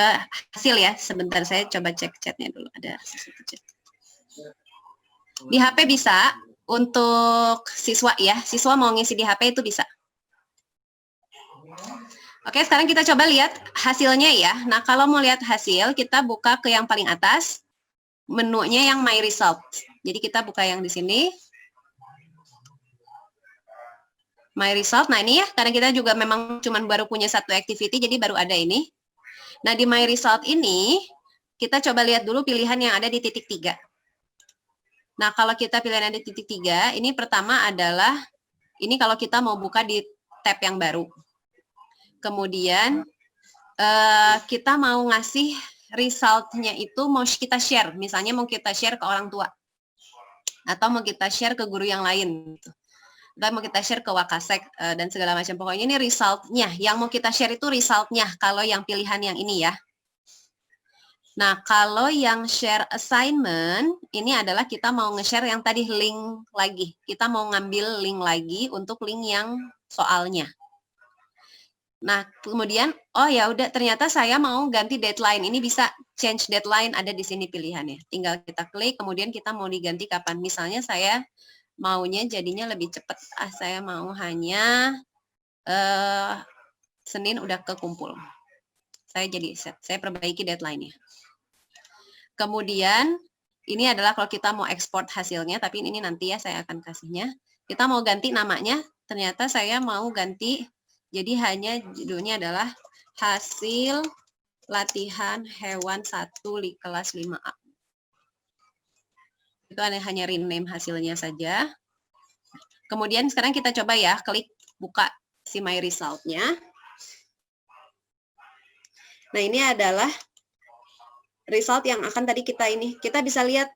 hasil ya. Sebentar saya coba cek chatnya dulu. Ada chat. Di HP bisa untuk siswa ya. Siswa mau ngisi di HP itu bisa. Oke, sekarang kita coba lihat hasilnya ya. Nah, kalau mau lihat hasil, kita buka ke yang paling atas. Menunya yang My Result. Jadi kita buka yang di sini. My Result, nah ini ya, karena kita juga memang cuma baru punya satu activity, jadi baru ada ini. Nah, di My Result ini, kita coba lihat dulu pilihan yang ada di titik 3. Nah, kalau kita pilihan ada di titik 3, ini pertama adalah, ini kalau kita mau buka di tab yang baru. Kemudian, kita mau ngasih result-nya itu mau kita share, misalnya mau kita share ke orang tua. Atau mau kita share ke guru yang lain, gitu. Kita mau kita share ke Wakasek dan segala macam. Pokoknya ini result-nya. Yang mau kita share itu result-nya kalau yang pilihan yang ini ya. Nah, kalau yang share assignment, ini adalah kita mau nge-share yang tadi link lagi. Kita mau ngambil link lagi untuk link yang soalnya. Nah, kemudian, oh ya udah ternyata saya mau ganti deadline. Ini bisa change deadline, ada di sini pilihannya. Tinggal kita klik, kemudian kita mau diganti kapan. Misalnya saya maunya jadinya lebih cepat. Saya mau hanya Senin udah kekumpul. Saya perbaiki deadline-nya. Kemudian ini adalah kalau kita mau ekspor hasilnya, tapi ini nanti ya saya akan kasihnya. Kita mau ganti namanya, ternyata saya mau ganti, jadi hanya judulnya adalah hasil latihan hewan 1 kelas 5A. Itu hanya rename hasilnya saja. Kemudian sekarang kita coba ya, klik buka si My Result-nya. Nah, ini adalah result yang akan tadi kita bisa lihat,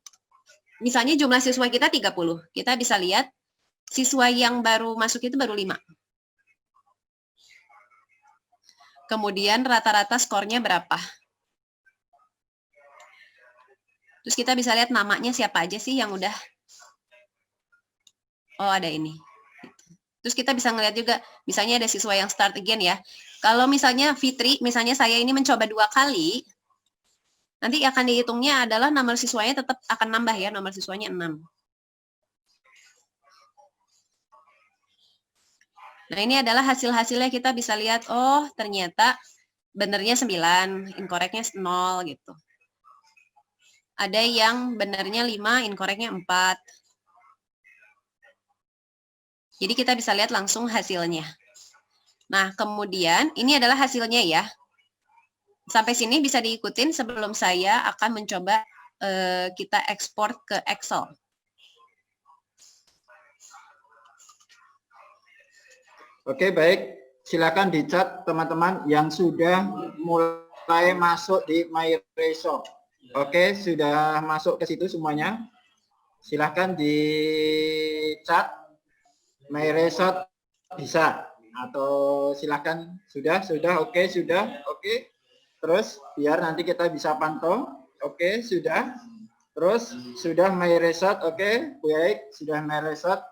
misalnya jumlah siswa kita 30. Kita bisa lihat siswa yang baru masuk itu baru 5. Kemudian rata-rata skornya berapa. Terus kita bisa lihat namanya siapa aja sih yang udah. Oh, ada ini. Terus kita bisa ngeliat juga, misalnya ada siswa yang start again ya. Kalau misalnya Fitri, misalnya saya ini mencoba 2 kali, nanti akan dihitungnya adalah nomor siswanya tetap akan nambah ya, nomor siswanya 6. Nah, ini adalah hasil-hasilnya, kita bisa lihat, oh ternyata benernya 9, incorrectnya 0 gitu. Ada yang benernya 5, incorrectnya 4. Jadi kita bisa lihat langsung hasilnya. Nah, kemudian ini adalah hasilnya ya. Sampai sini bisa diikutin sebelum saya akan mencoba kita ekspor ke Excel. Oke, baik. Silakan dicat teman-teman yang sudah mulai masuk di My Resort. Oke, sudah masuk ke situ semuanya. Silakan dicat My Resort bisa, atau silakan sudah, oke, sudah, oke. Terus biar nanti kita bisa pantau. Oke, sudah. Terus sudah My Resort, oke, baik, sudah My Resort.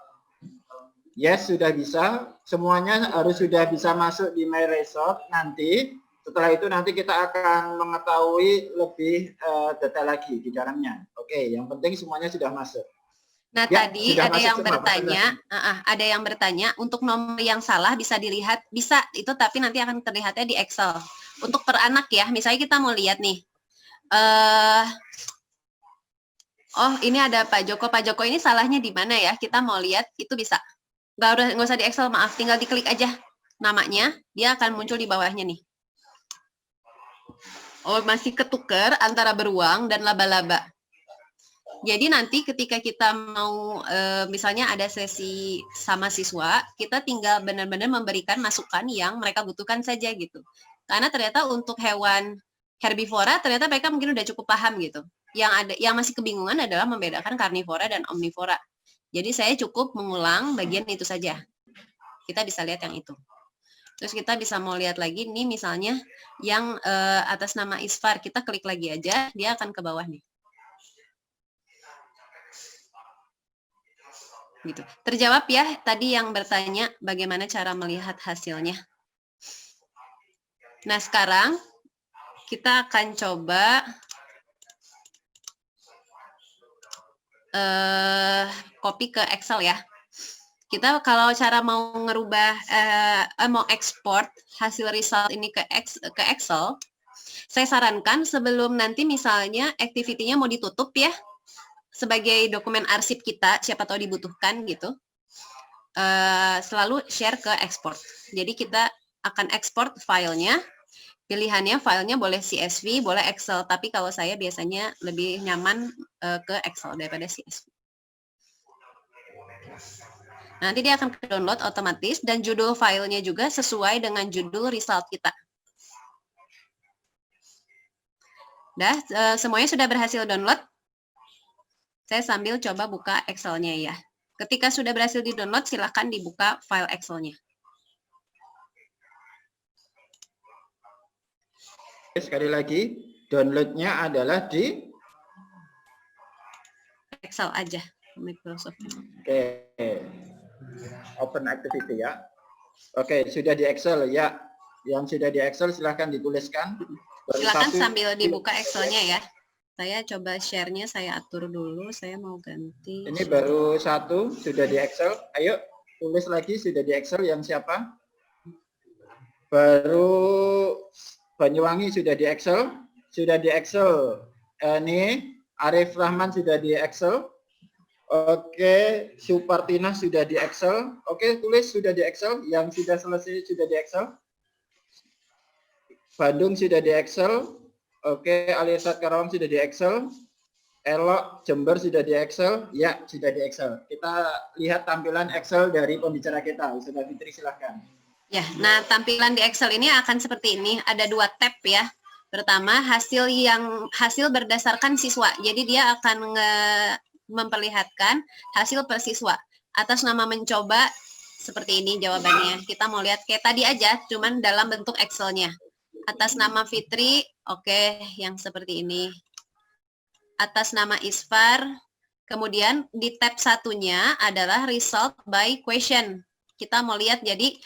Yes, sudah bisa. Semuanya harus sudah bisa masuk di My Resort. Nanti setelah itu nanti kita akan mengetahui lebih detail lagi di dalamnya. Oke, yang penting semuanya sudah masuk. Nah, Ya, tadi ada yang bertanya untuk nomor yang salah bisa dilihat, bisa itu, tapi nanti akan terlihatnya di Excel. Untuk per anak ya, misalnya kita mau lihat nih. Oh, ini ada Pak Joko. Pak Joko ini salahnya di mana ya? Kita mau lihat, itu bisa. Nggak usah di Excel, maaf, tinggal diklik aja namanya, dia akan muncul di bawahnya nih. Oh, masih ketuker antara beruang dan laba-laba. Jadi nanti ketika kita mau misalnya ada sesi sama siswa, kita tinggal benar-benar memberikan masukan yang mereka butuhkan saja gitu. Karena ternyata untuk hewan herbivora ternyata mereka mungkin udah cukup paham gitu. Yang masih kebingungan adalah membedakan karnivora dan omnivora. Jadi saya cukup mengulang bagian itu saja. Kita bisa lihat yang itu. Terus kita bisa mau lihat lagi nih misalnya yang atas nama Isfar, kita klik lagi aja, dia akan ke bawah nih. Gitu. Terjawab ya tadi yang bertanya bagaimana cara melihat hasilnya. Nah, sekarang kita akan coba copy ke Excel ya. Kita kalau cara mau ngerubah mau ekspor hasil result ini ke Excel, saya sarankan sebelum nanti misalnya activity-nya mau ditutup ya, sebagai dokumen arsip kita, siapa tahu dibutuhkan gitu, selalu share ke export. Jadi kita akan export filenya, pilihannya filenya boleh CSV, boleh Excel, tapi kalau saya biasanya lebih nyaman ke Excel daripada CSV. Nanti dia akan download otomatis dan judul filenya juga sesuai dengan judul result kita. Dah, semuanya sudah berhasil download. Saya sambil coba buka Excel-nya ya. Ketika sudah berhasil di-download, silakan dibuka file Excel-nya. Sekali lagi, download-nya adalah di Excel aja, Microsoft. Oke. Open activity ya. Oke, sudah di Excel ya. Yang sudah di Excel silahkan dituliskan. Silakan sambil dibuka Excel-nya ya. Saya coba share-nya, saya atur dulu. Saya mau ganti. Ini baru satu, sudah di Excel. Ayo, tulis lagi, sudah di Excel. Yang siapa? Baru Banyuwangi sudah di Excel. Sudah di Excel. Ini Arif Rahman sudah di Excel. Oke, Supartina sudah di Excel. Oke, tulis sudah di Excel. Yang sudah selesai sudah di Excel. Bandung sudah di Excel. Oke, Alisat Karawang sudah di Excel. Elok Jember sudah di Excel. Ya, sudah di Excel. Kita lihat tampilan Excel dari pembicara kita. Sudah Fitri, silahkan. Ya, nah tampilan di Excel ini akan seperti ini. Ada 2 tab ya. Pertama, hasil berdasarkan siswa. Jadi dia akan memperlihatkan hasil per siswa. Atas nama mencoba, seperti ini jawabannya. Kita mau lihat kayak tadi aja, cuman dalam bentuk Excel-nya. Atas nama Fitri, oke, yang seperti ini. Atas nama Isfar, kemudian di tab satunya adalah result by question. Kita mau lihat, jadi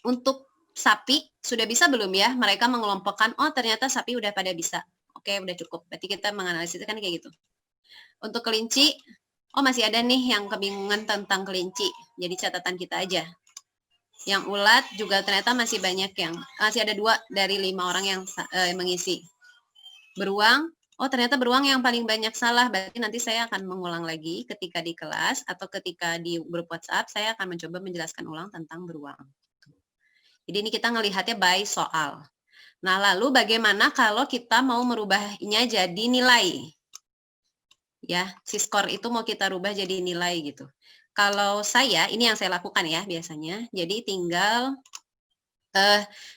untuk sapi, sudah bisa belum ya? Mereka mengelompokkan, oh ternyata sapi udah pada bisa. Oke, udah cukup. Berarti kita menganalisis kan kayak gitu. Untuk kelinci, oh masih ada nih yang kebingungan tentang kelinci. Jadi catatan kita aja. Yang ulat juga ternyata masih banyak masih ada 2 dari 5 orang yang mengisi. Beruang, oh ternyata beruang yang paling banyak salah, berarti nanti saya akan mengulang lagi ketika di kelas atau ketika di grup WhatsApp, saya akan mencoba menjelaskan ulang tentang beruang. Jadi ini kita ngelihatnya by soal. Nah, lalu bagaimana kalau kita mau merubahnya jadi nilai? Ya, si skor itu mau kita rubah jadi nilai gitu. Kalau saya, ini yang saya lakukan ya biasanya. Jadi tinggal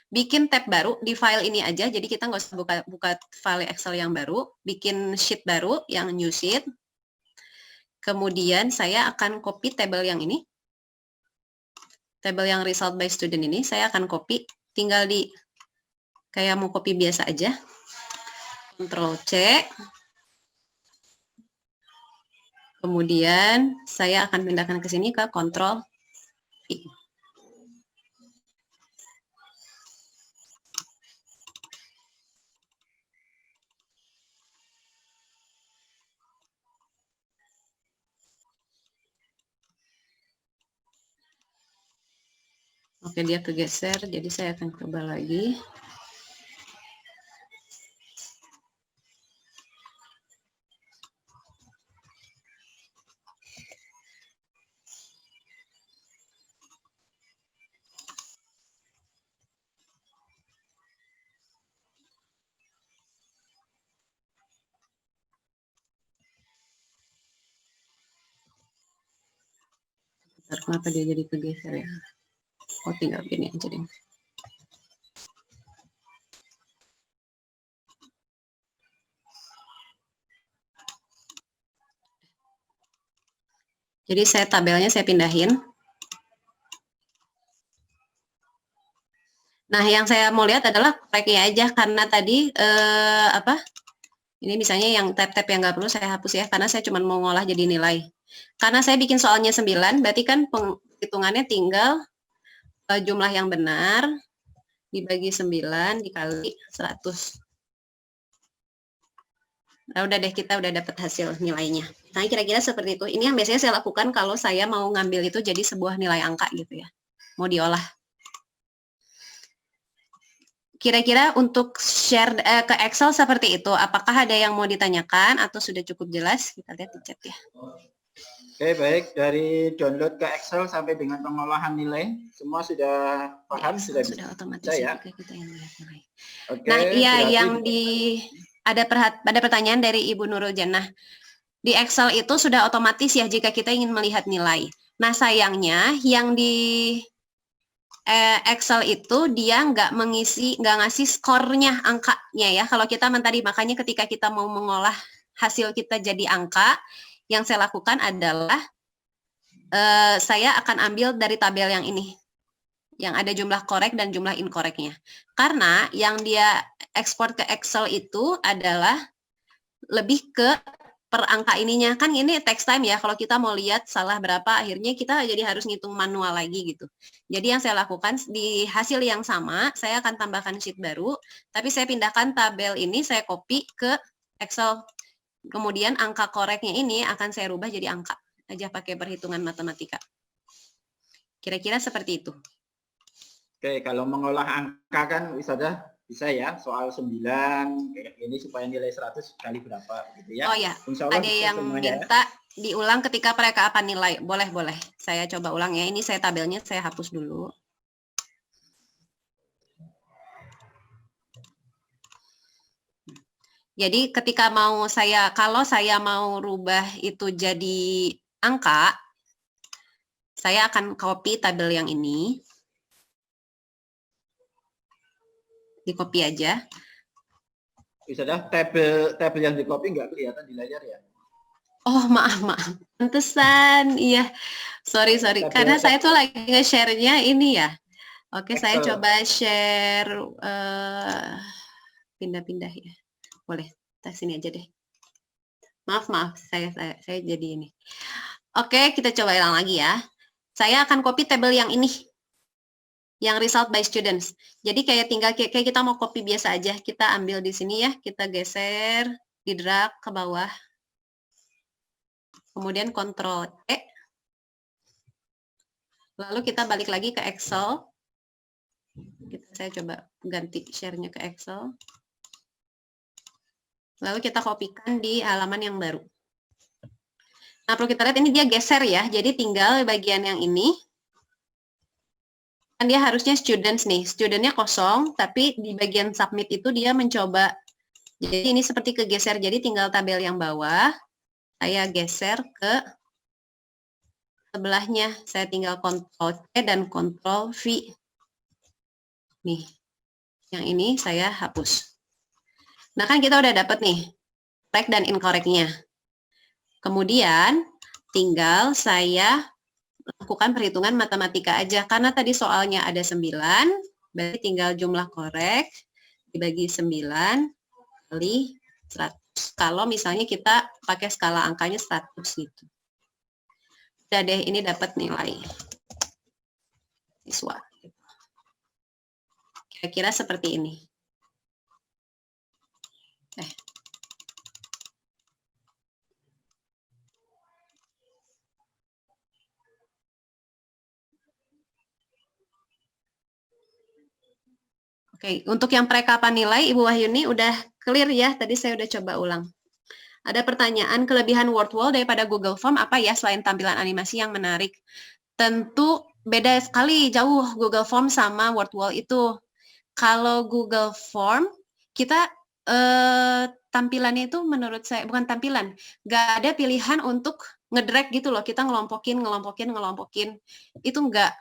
bikin tab baru di file ini aja. Jadi kita nggak usah buka file Excel yang baru. Bikin sheet baru yang new sheet. Kemudian saya akan copy tabel yang ini. Tabel yang result by student ini saya akan copy. Tinggal di kayak mau copy biasa aja. Ctrl C. Kemudian saya akan pindahkan ke sini ke Ctrl V. Oke, dia kegeser, jadi saya akan coba lagi. Kenapa dia jadi kegeser ya? Oh, tinggal gini aja deh. Jadi tabelnya saya pindahin. Nah, yang saya mau lihat adalah koreknya aja karena tadi ini misalnya yang tab-tab yang nggak perlu saya hapus ya karena saya cuma mau ngolah jadi nilai. Karena saya bikin soalnya 9, berarti kan penghitungannya tinggal jumlah yang benar dibagi 9 dikali 100. Nah, udah deh, kita udah dapat hasil nilainya. Nah, kira-kira seperti itu. Ini yang biasanya saya lakukan kalau saya mau ngambil itu jadi sebuah nilai angka gitu ya. Mau diolah. Kira-kira untuk share ke Excel seperti itu. Apakah ada yang mau ditanyakan atau sudah cukup jelas? Kita lihat di chat ya. Oke, baik. Dari download ke Excel sampai dengan pengolahan nilai, semua sudah paham? Ya, sudah otomatis ya? kita yang lihat nilai. Oke, nah, iya yang ada pertanyaan dari Ibu Nurul Jannah. Di Excel itu sudah otomatis ya jika kita ingin melihat nilai. Nah, sayangnya yang di Excel itu dia nggak ngasih skornya, angkanya ya. Kalau kita tadi, makanya ketika kita mau mengolah hasil kita jadi angka, yang saya lakukan adalah saya akan ambil dari tabel yang ini, yang ada jumlah korek dan jumlah inkoreknya. Karena yang dia ekspor ke Excel itu adalah lebih ke per angka ininya. Kan ini text time ya, kalau kita mau lihat salah berapa, akhirnya kita jadi harus ngitung manual lagi gitu. Jadi yang saya lakukan, di hasil yang sama, saya akan tambahkan sheet baru, tapi saya pindahkan tabel ini, saya copy ke Excel. Kemudian angka koreknya ini akan saya rubah jadi angka, aja pakai perhitungan matematika. Kira-kira seperti itu. Oke, kalau mengolah angka kan bisa ya, soal 9 kayak gini supaya nilai 100 kali berapa gitu ya. Oh ya, ada yang minta diulang ketika mereka apa nilai. Boleh. Saya coba ulang ya. Ini saya tabelnya saya hapus dulu. Jadi ketika kalau saya mau rubah itu jadi angka, saya akan copy tabel yang ini. Di copy aja. Bisa dah, tabel yang di copy nggak kelihatan di layar ya? Oh, maaf. Pantesan, iya. Sorry. Karena saya tuh lagi nge-share-nya ini ya. Oke, Excel. Saya coba share, pindah-pindah ya. Boleh, kita sini aja deh. Maaf, saya jadi ini. Oke, kita coba ulang lagi ya. Saya akan copy tabel yang ini. Yang result by students. Jadi kayak tinggal kayak kita mau copy biasa aja. Kita ambil di sini ya, kita geser, di drag ke bawah. Kemudian Ctrl E. Lalu kita balik lagi ke Excel. Saya coba ganti share-nya ke Excel. Lalu kita kopikan di halaman yang baru. Nah, perlu kita lihat ini dia geser ya. Jadi tinggal bagian yang ini. Kan dia harusnya students nih. Studentnya kosong, tapi di bagian submit itu dia mencoba. Jadi ini seperti kegeser. Jadi tinggal tabel yang bawah. Saya geser ke sebelahnya. Saya tinggal Ctrl C dan Ctrl V. Nih. Yang ini saya hapus. Nah, kan kita udah dapat nih correct dan incorrect-nya. Kemudian tinggal saya lakukan perhitungan matematika aja. Karena tadi soalnya ada 9, berarti tinggal jumlah korek dibagi 9 kali 100. Kalau misalnya kita pakai skala angkanya 100 gitu. Udah deh, ini dapat nilai siswa. Kira-kira seperti ini. Oke, untuk yang perekapan nilai, Ibu Wahyuni udah clear ya? Tadi saya udah coba ulang. Ada pertanyaan, kelebihan WordWall daripada Google Form apa ya selain tampilan animasi yang menarik? Tentu beda sekali, jauh Google Form sama WordWall itu. Kalau Google Form, kita tampilannya itu menurut saya, bukan tampilan, nggak ada pilihan untuk ngedrag gitu loh, kita ngelompokin. Itu nggak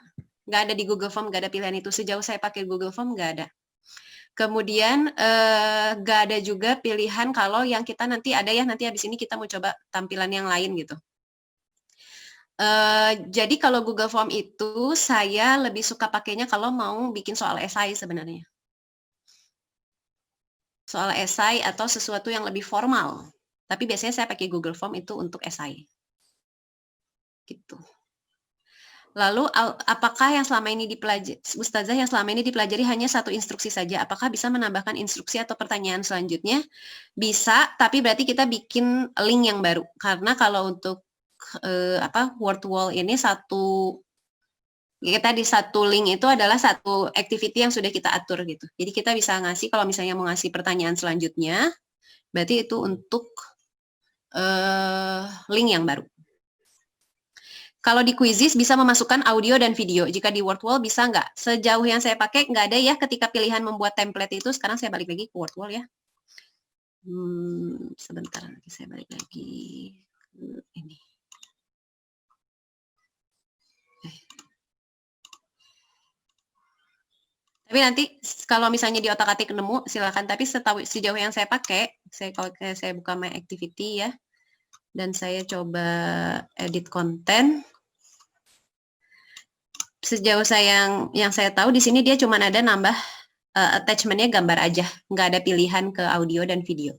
ada di Google Form, nggak ada pilihan itu. Sejauh saya pakai Google Form, nggak ada. Kemudian nggak ada juga pilihan kalau yang kita nanti ada ya, nanti habis ini kita mau coba tampilan yang lain gitu. Jadi kalau Google Form itu saya lebih suka pakainya kalau mau bikin soal esai sebenarnya. Soal esai atau sesuatu yang lebih formal. Tapi biasanya saya pakai Google Form itu untuk esai. Gitu. Lalu apakah yang selama ini dipelajari, Ustazah yang selama ini dipelajari hanya satu instruksi saja? Apakah bisa menambahkan instruksi atau pertanyaan selanjutnya? Bisa, tapi berarti kita bikin link yang baru. Karena kalau untuk WordWall ini kita di satu link itu adalah satu activity yang sudah kita atur gitu. Jadi kita bisa ngasih, kalau misalnya mau ngasih pertanyaan selanjutnya, berarti itu untuk link yang baru. Kalau di Quizizz bisa memasukkan audio dan video. Jika di WordWall bisa nggak? Sejauh yang saya pakai nggak ada ya ketika pilihan membuat template itu. Sekarang saya balik lagi ke WordWall ya. Sebentar lagi saya balik lagi ke ini. Tapi nanti kalau misalnya di otak-atik nemu silakan. Tapi sejauh yang saya pakai, kalau saya buka My Activity ya, dan saya coba edit konten. Sejauh yang saya tahu di sini dia cuma ada nambah attachment-nya gambar aja, nggak ada pilihan ke audio dan video.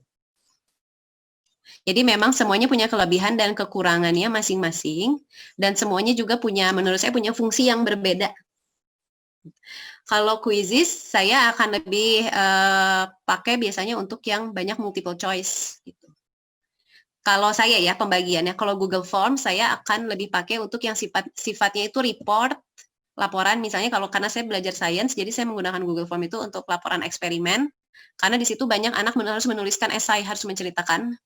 Jadi memang semuanya punya kelebihan dan kekurangannya masing-masing, dan semuanya juga menurut saya punya fungsi yang berbeda. Kalau Quizizz saya akan lebih pakai biasanya untuk yang banyak multiple choice. Gitu. Kalau saya ya pembagiannya, kalau Google Form saya akan lebih pakai untuk yang sifatnya itu report, laporan, misalnya karena saya belajar sains, jadi saya menggunakan Google Form itu untuk laporan eksperimen, karena di situ banyak anak harus menuliskan esai, harus menceritakan.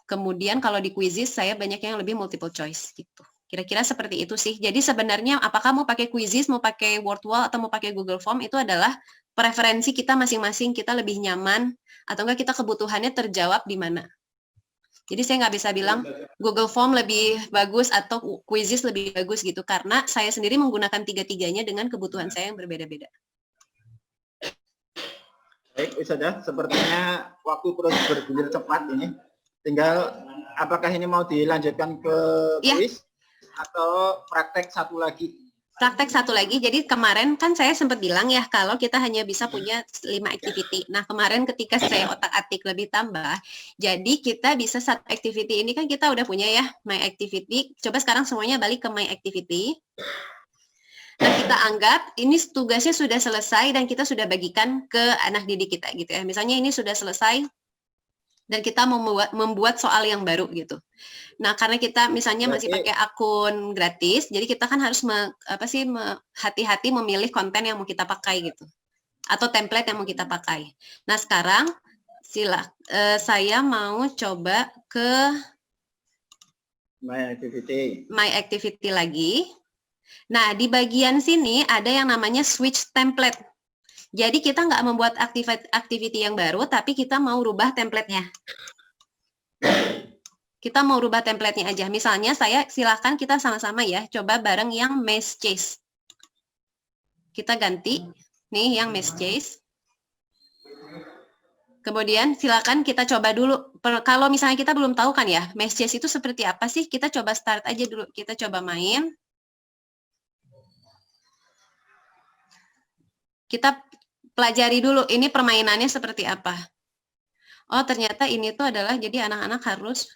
Kemudian kalau di Quizizz saya banyak yang lebih multiple choice gitu. Kira-kira seperti itu sih. Jadi sebenarnya apakah mau pakai Quizizz, mau pakai WordWall, atau mau pakai Google Form, itu adalah preferensi kita masing-masing, kita lebih nyaman, atau enggak kita kebutuhannya terjawab di mana. Jadi saya nggak bisa bilang Google Form lebih bagus atau Quizizz lebih bagus gitu, karena saya sendiri menggunakan tiga-tiganya dengan kebutuhan saya yang berbeda-beda. Baik, Ustazah, sepertinya waktu terus bergulir cepat ini. Tinggal apakah ini mau dilanjutkan ke quiz atau praktek satu lagi? Praktek satu lagi, jadi kemarin kan saya sempat bilang ya kalau kita hanya bisa punya 5 activity. Nah kemarin ketika saya otak-atik lebih tambah, jadi kita bisa satu activity ini kan kita udah punya ya, My Activity. Coba sekarang semuanya balik ke My Activity. Nah kita anggap ini tugasnya sudah selesai dan kita sudah bagikan ke anak didik kita gitu ya. Misalnya ini sudah selesai, dan kita membuat soal yang baru gitu. Nah, karena kita misalnya masih pakai akun gratis, jadi kita kan harus hati-hati memilih konten yang mau kita pakai gitu, atau template yang mau kita pakai. Nah, sekarang saya mau coba ke My Activity lagi. Nah, di bagian sini ada yang namanya switch template. Jadi kita nggak membuat activity yang baru, tapi kita mau rubah template-nya. Kita mau rubah template-nya aja. Misalnya silahkan kita sama-sama ya, coba bareng yang Maze Chase. Kita ganti, nih yang Maze Chase. Kemudian silakan kita coba dulu. Kalau misalnya kita belum tahu kan ya, Maze Chase itu seperti apa sih? Kita coba start aja dulu. Kita coba main. Kita pelajari dulu ini permainannya seperti apa. Oh, ternyata ini tuh adalah jadi anak-anak harus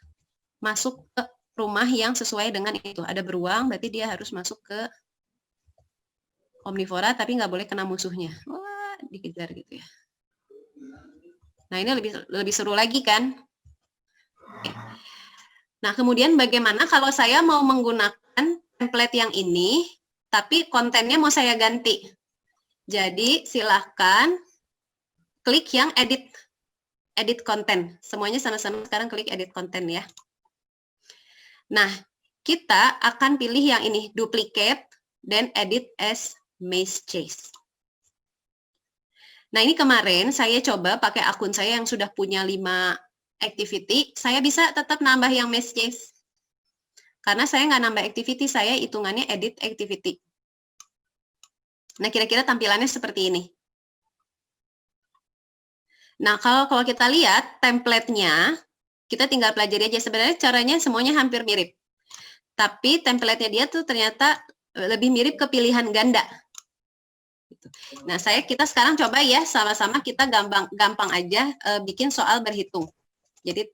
masuk ke rumah yang sesuai dengan itu. Ada beruang, berarti dia harus masuk ke omnivora, tapi nggak boleh kena musuhnya. Wah, dikejar gitu ya. Nah, ini lebih seru lagi kan? Oke. Nah, kemudian bagaimana kalau saya mau menggunakan template yang ini, tapi kontennya mau saya ganti? Jadi silahkan klik yang edit konten. Semuanya sama-sama sekarang klik edit konten ya. Nah, kita akan pilih yang ini, duplicate, dan edit as Maze Chase. Nah, ini kemarin saya coba pakai akun saya yang sudah punya 5 activity, saya bisa tetap nambah yang Maze Chase. Karena saya nggak nambah activity, saya hitungannya edit activity. Nah, kira-kira tampilannya seperti ini. Nah, kalau kita lihat template-nya, kita tinggal pelajari aja. Sebenarnya caranya semuanya hampir mirip. Tapi template-nya dia tuh ternyata lebih mirip ke pilihan ganda. Nah, kita sekarang coba ya, sama-sama kita gampang aja bikin soal berhitung. Jadi,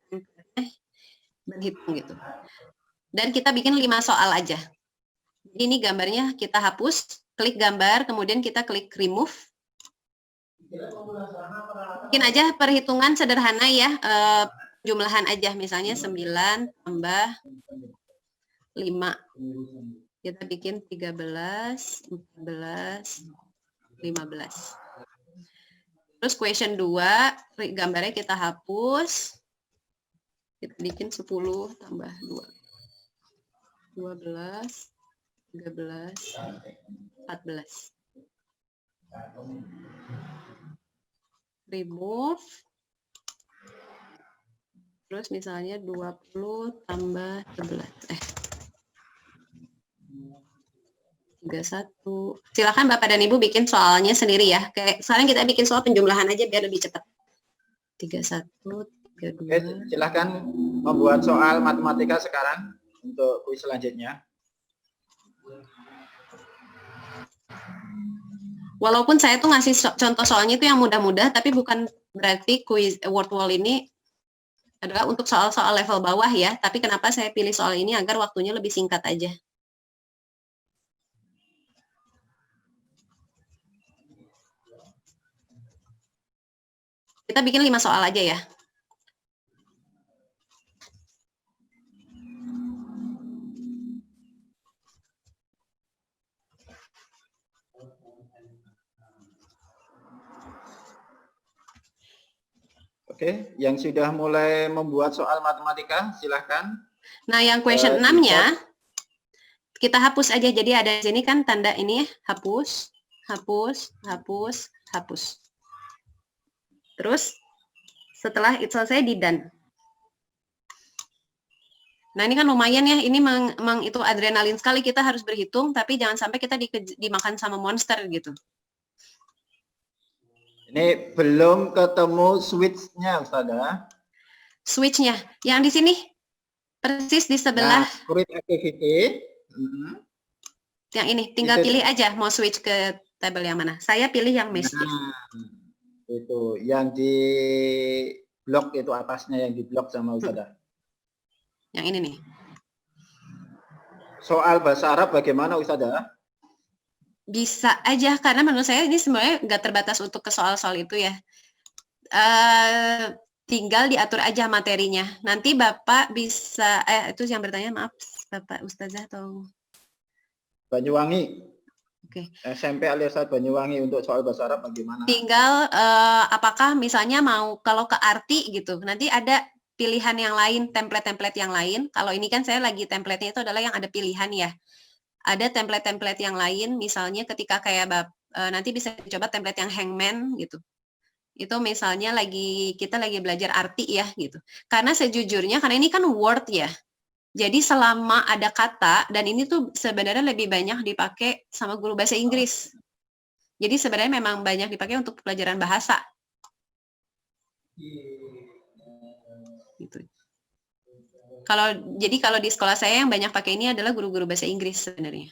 berhitung gitu. Dan kita bikin 5 soal aja. Ini gambarnya kita hapus, klik gambar, kemudian kita klik remove. Bikin aja perhitungan sederhana ya, jumlahan aja, misalnya 9 tambah 5. Kita bikin 13, 14, 15. Terus question 2, gambarnya kita hapus. Kita bikin 10 tambah 2. 12, 13, 14. Remove. Terus misalnya 20 tambah 11. 31. Silakan Bapak dan Ibu bikin soalnya sendiri ya. Sekarang kita bikin soal penjumlahan aja biar lebih cepat. 31, 32. Silakan membuat soal matematika sekarang untuk kuis selanjutnya. Walaupun saya tuh ngasih contoh soalnya itu yang mudah-mudah, tapi bukan berarti kuis word wall ini adalah untuk soal-soal level bawah ya. Tapi kenapa saya pilih soal ini agar waktunya lebih singkat aja. Kita bikin 5 soal aja ya. Oke, yang sudah mulai membuat soal matematika, silahkan. Nah, yang question 6-nya, kita hapus aja. Jadi ada di sini kan tanda ini ya, hapus, hapus, hapus, hapus. Terus, setelah itu selesai di done. Nah, ini kan lumayan ya, ini itu adrenalin sekali, kita harus berhitung, tapi jangan sampai kita dimakan sama monster gitu. Ini belum ketemu switch-nya, Ustazah. Switch-nya, yang di sini, persis di sebelah. Nah, create activity. Yang ini, tinggal pilih aja mau switch ke tabel yang mana. Saya pilih yang Maze Chase. Itu, yang di blok itu atasnya, yang di blok sama Ustazah. Yang ini nih. Soal bahasa Arab bagaimana Ustazah? Bisa aja, karena menurut saya ini sebenarnya nggak terbatas untuk ke soal-soal itu ya. Tinggal diatur aja materinya. Nanti Bapak bisa, itu yang bertanya, maaf, Bapak Ustazah atau? Banyuwangi. Oke. SMP Al-Irsyad Banyuwangi untuk soal bahasa Arab bagaimana? Tinggal apakah misalnya mau kalau ke arti gitu, nanti ada pilihan yang lain, template-template yang lain. Kalau ini kan saya lagi template-nya itu adalah yang ada pilihan ya. Ada template-template yang lain, misalnya ketika kayak nanti bisa coba template yang hangman gitu. Itu misalnya kita lagi belajar arti ya gitu. Karena sejujurnya karena ini kan word ya. Jadi selama ada kata dan ini tuh sebenarnya lebih banyak dipakai sama guru bahasa Inggris. Jadi sebenarnya memang banyak dipakai untuk pelajaran bahasa. Gitu. Jadi kalau di sekolah saya yang banyak pakai ini adalah guru-guru bahasa Inggris sebenarnya.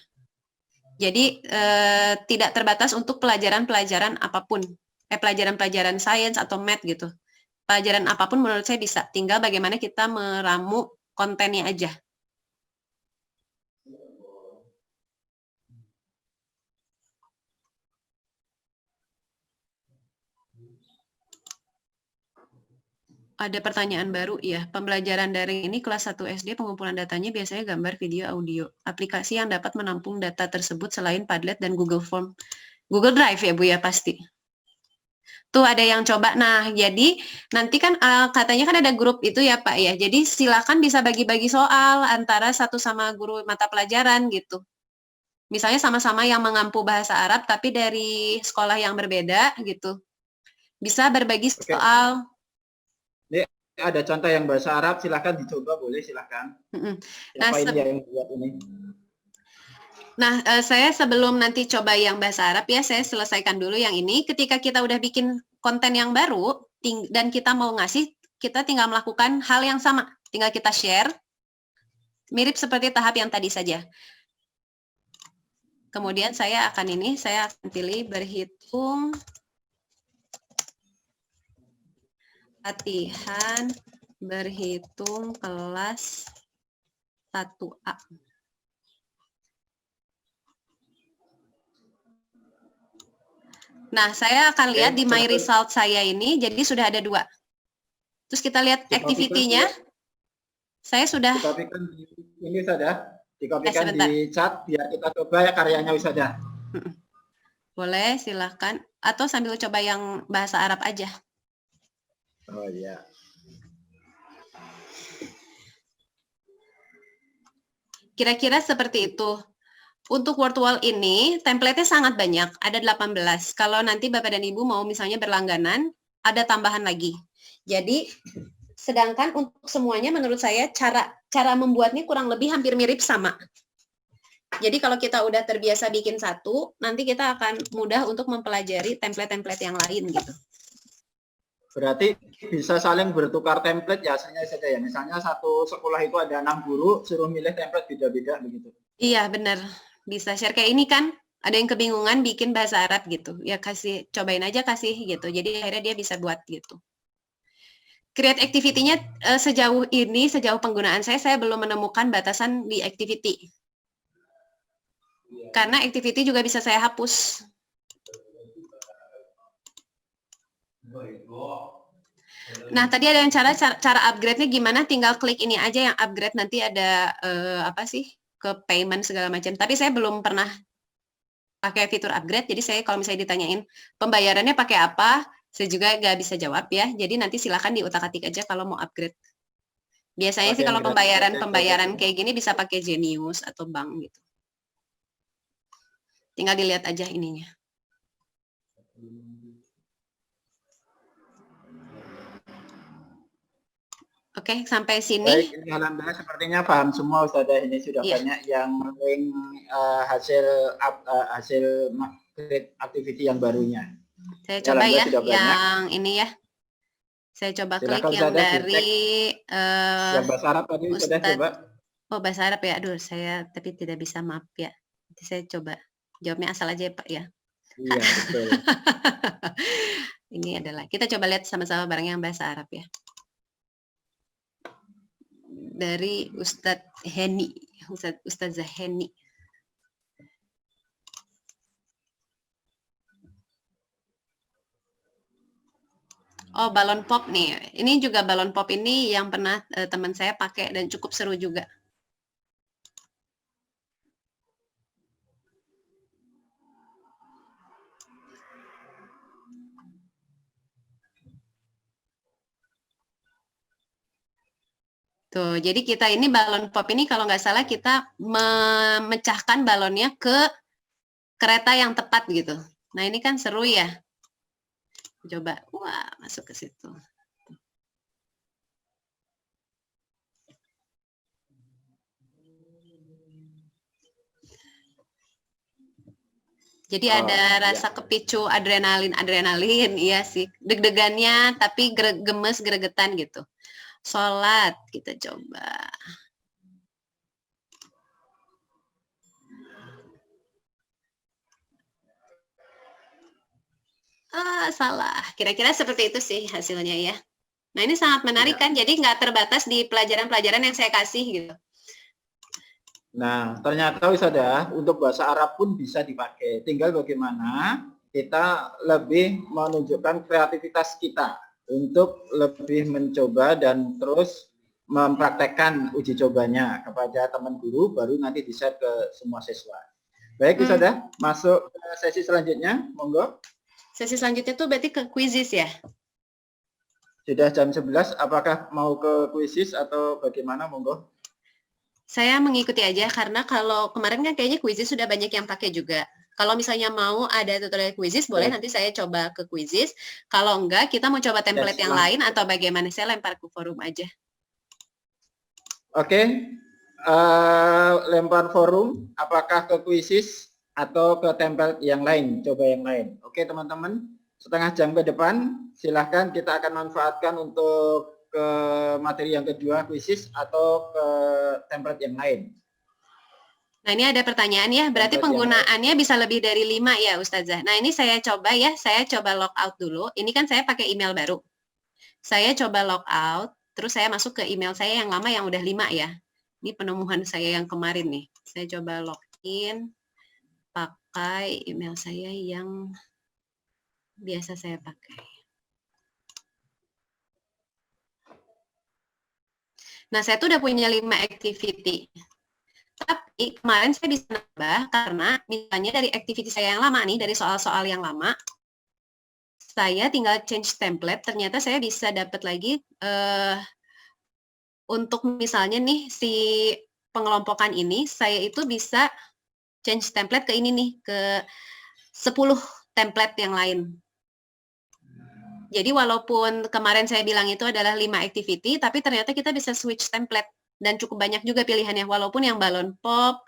Jadi tidak terbatas untuk pelajaran-pelajaran apapun. Pelajaran-pelajaran sains atau math gitu. Pelajaran apapun menurut saya bisa. Tinggal bagaimana kita meramu kontennya aja. Ada pertanyaan baru ya. Pembelajaran daring ini kelas 1 SD pengumpulan datanya biasanya gambar, video, audio. Aplikasi yang dapat menampung data tersebut selain Padlet dan Google Form. Google Drive ya Bu ya pasti. Tuh ada yang coba. Nah, jadi nanti kan katanya kan ada grup itu ya Pak ya. Jadi silakan bisa bagi-bagi soal antara satu sama guru mata pelajaran gitu. Misalnya sama-sama yang mengampu bahasa Arab tapi dari sekolah yang berbeda gitu. Bisa berbagi soal. Ini ada contoh yang bahasa Arab, silakan dicoba, boleh silakan. Siapa ini yang buat ini? Nah, saya sebelum nanti coba yang bahasa Arab ya, saya selesaikan dulu yang ini. Ketika kita udah bikin konten yang baru dan kita mau ngasih, kita tinggal melakukan hal yang sama. Tinggal kita share, mirip seperti tahap yang tadi saja. Kemudian saya akan pilih berhitung latihan berhitung kelas 1A. Nah, saya akan lihat di my result saya ini, jadi sudah ada 2. Terus kita lihat activity-nya. Saya sudah. Dikopikan di ini saja, dikopikan di chat biar kita coba ya karyanya Wisada. Boleh, silahkan. Atau sambil coba yang bahasa Arab aja. Oh iya. Kira-kira seperti itu. Untuk word wall ini, template-nya sangat banyak. Ada 18. Kalau nanti Bapak dan Ibu mau misalnya berlangganan, ada tambahan lagi. Jadi, sedangkan untuk semuanya menurut saya cara membuatnya kurang lebih hampir mirip sama. Jadi kalau kita udah terbiasa bikin satu, nanti kita akan mudah untuk mempelajari template-template yang lain gitu. Berarti bisa saling bertukar template ya hasilnya saja ya. Misalnya satu sekolah itu ada 6 guru, suruh milih template beda-beda begitu. Iya benar, bisa share kayak ini kan. Ada yang kebingungan bikin bahasa Arab gitu, ya cobain aja kasih gitu. Jadi akhirnya dia bisa buat gitu. Create activity-nya sejauh penggunaan saya belum menemukan batasan di activity. Karena activity juga bisa saya hapus. Nah, tadi ada yang cara upgrade-nya gimana? Tinggal klik ini aja yang upgrade, nanti ada ke payment segala macam. Tapi saya belum pernah pakai fitur upgrade, jadi saya kalau misalnya ditanyain pembayarannya pakai apa, saya juga nggak bisa jawab ya. Jadi nanti silakan diutak-atik aja kalau mau upgrade. Biasanya sih kalau pembayaran kayak gini bisa pakai Genius atau bank gitu. Tinggal dilihat aja ininya. Oke, sampai sini. Baik, ini alhamdulillah sepertinya paham semua Ustazah. Ini sudah banyak yang link hasil activity yang barunya. Saya coba ya yang ini ya. Saya coba klik yang dari yang bahasa Arab tadi sudah coba. Oh, bahasa Arab ya. Aduh, saya tapi tidak bisa, maaf ya. Nanti saya coba. Jawabnya asal aja ya, Pak ya. Iya, betul. Ini adalah kita coba lihat sama-sama bareng yang bahasa Arab ya. Dari Ustadz Heni, Ustazah Heni. Oh, balon pop nih. Ini juga balon pop ini yang pernah teman saya pakai dan cukup seru juga. Tuh, jadi kita ini balon pop ini kalau nggak salah kita memecahkan balonnya ke kereta yang tepat gitu. Nah, ini kan seru ya. Coba, wah, masuk ke situ. Jadi ada rasa kepicu adrenalin, iya sih. Deg-degannya tapi gemes, gregetan gitu. Sholat, kita coba. Salah. Kira-kira seperti itu sih hasilnya ya. Nah, ini sangat menarik kan, jadi nggak terbatas di pelajaran-pelajaran yang saya kasih gitu. Nah, ternyata wisada untuk bahasa Arab pun bisa dipakai. Tinggal bagaimana kita lebih menunjukkan kreativitas kita untuk lebih mencoba dan terus mempraktekkan uji cobanya kepada teman guru, baru nanti di-share ke semua siswa. Baik, wisada, masuk ke sesi selanjutnya, monggo. Sesi selanjutnya tuh berarti ke quizzes ya? Sudah jam 11, apakah mau ke quizzes atau bagaimana, monggo? Saya mengikuti aja karena kalau kemarin kan kayaknya quizzes sudah banyak yang pakai juga. Kalau misalnya mau ada tutorial quizzes, boleh nanti saya coba ke quizzes. Kalau enggak, kita mau coba template yang lain atau bagaimana? Saya lempar ke forum aja. Oke, lempar forum, apakah ke quizzes atau ke template yang lain, coba yang lain. Oke teman-teman, setengah jam ke depan, silahkan kita akan manfaatkan untuk ke materi yang kedua, quizzes atau ke template yang lain. Nah, ini ada pertanyaan ya, berarti penggunaannya bisa lebih dari 5 ya Ustazah. Nah, ini saya coba ya, saya coba log out dulu. Ini kan saya pakai email baru. Saya coba log out, terus saya masuk ke email saya yang lama yang udah 5 ya. Ini penemuan saya yang kemarin nih. Saya coba login pakai email saya yang biasa saya pakai. Nah, saya tuh udah punya 5 activity. Tapi kemarin saya bisa nambah karena misalnya dari activity saya yang lama nih, dari soal-soal yang lama, saya tinggal change template, ternyata saya bisa dapat lagi untuk misalnya nih si pengelompokan ini, saya itu bisa change template ke ini nih, ke 10 template yang lain. Jadi walaupun kemarin saya bilang itu adalah 5 activity, tapi ternyata kita bisa switch template dan cukup banyak juga pilihannya. Walaupun yang balon pop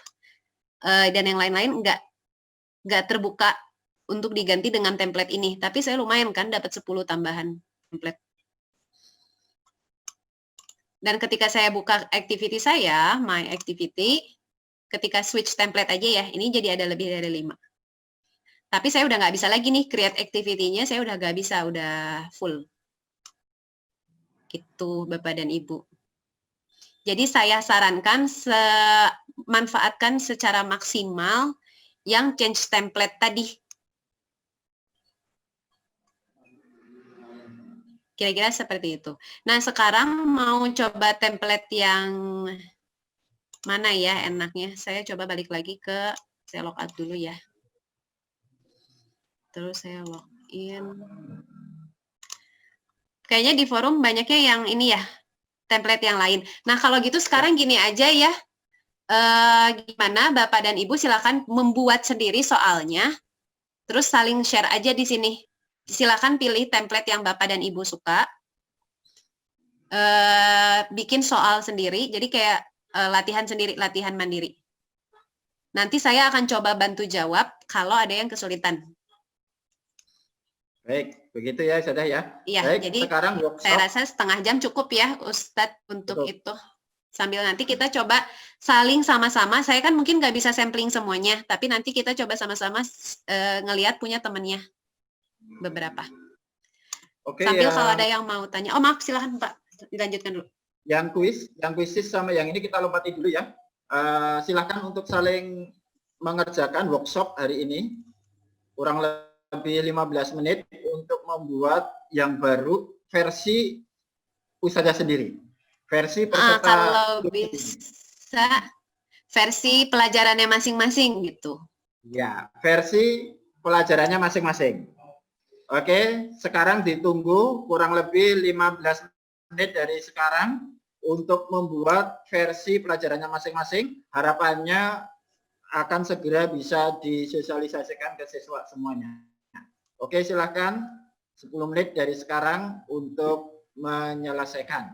dan yang lain-lain nggak terbuka untuk diganti dengan template ini. Tapi saya lumayan kan dapat 10 tambahan template. Dan ketika saya buka activity saya, my activity, ketika switch template aja ya, ini jadi ada lebih dari 5. Tapi saya udah nggak bisa lagi nih create activity-nya, saya udah nggak bisa, udah full. Gitu Bapak dan Ibu. Jadi saya sarankan manfaatkan secara maksimal yang change template tadi. Kira-kira seperti itu. Nah, sekarang mau coba template yang mana ya enaknya. Saya coba balik lagi ke, saya logout dulu ya. Terus saya login. Kayaknya di forum banyaknya yang ini ya, template yang lain. Nah, kalau gitu sekarang gini aja ya. Gimana Bapak dan Ibu silakan membuat sendiri soalnya. Terus saling share aja di sini. Silakan pilih template yang Bapak dan Ibu suka. Bikin soal sendiri, jadi kayak latihan sendiri, latihan mandiri. Nanti saya akan coba bantu jawab kalau ada yang kesulitan. Baik, begitu ya Ustazah ya. Iya, baik, jadi sekarang workshop. Saya rasa setengah jam cukup ya Ustadz untuk itu. Sambil nanti kita coba saling sama-sama, saya kan mungkin nggak bisa sampling semuanya, tapi nanti kita coba sama-sama ngelihat punya temennya beberapa. Oke, sambil kalau ada yang mau tanya, oh maaf silahkan Pak, dilanjutkan dulu. Yang quiz sama yang ini kita lompati dulu ya. Silahkan untuk saling mengerjakan workshop hari ini, kurang lebih 15 menit untuk membuat yang baru versi Ustazah sendiri. Versi peserta. Kalau bisa versi pelajarannya masing-masing gitu. Ya, versi pelajarannya masing-masing. Oke, sekarang ditunggu kurang lebih 15 menit dari sekarang untuk membuat versi pelajarannya masing-masing. Harapannya akan segera bisa disosialisasikan ke siswa semuanya. Oke, silahkan 10 menit dari sekarang untuk menyelesaikan.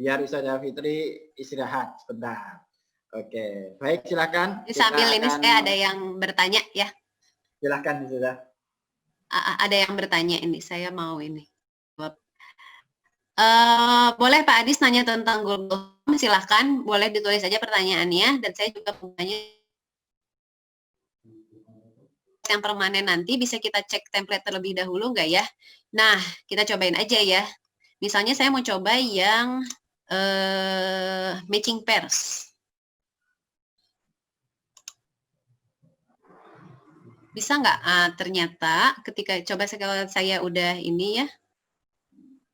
Biar Ustazah Fitri istirahat sebentar. Oke, baik, silahkan. Sambil ini saya ada yang bertanya ya. Silahkan Ustazah. Ada yang bertanya ini, saya mau ini. Boleh Pak Adis nanya tentang Google Form, silahkan, boleh ditulis saja pertanyaannya, dan saya juga punya yang permanen nanti bisa kita cek template terlebih dahulu nggak ya? Nah, kita cobain aja ya. Misalnya saya mau coba yang matching pairs. Bisa nggak? Ternyata ketika coba saya udah ini ya,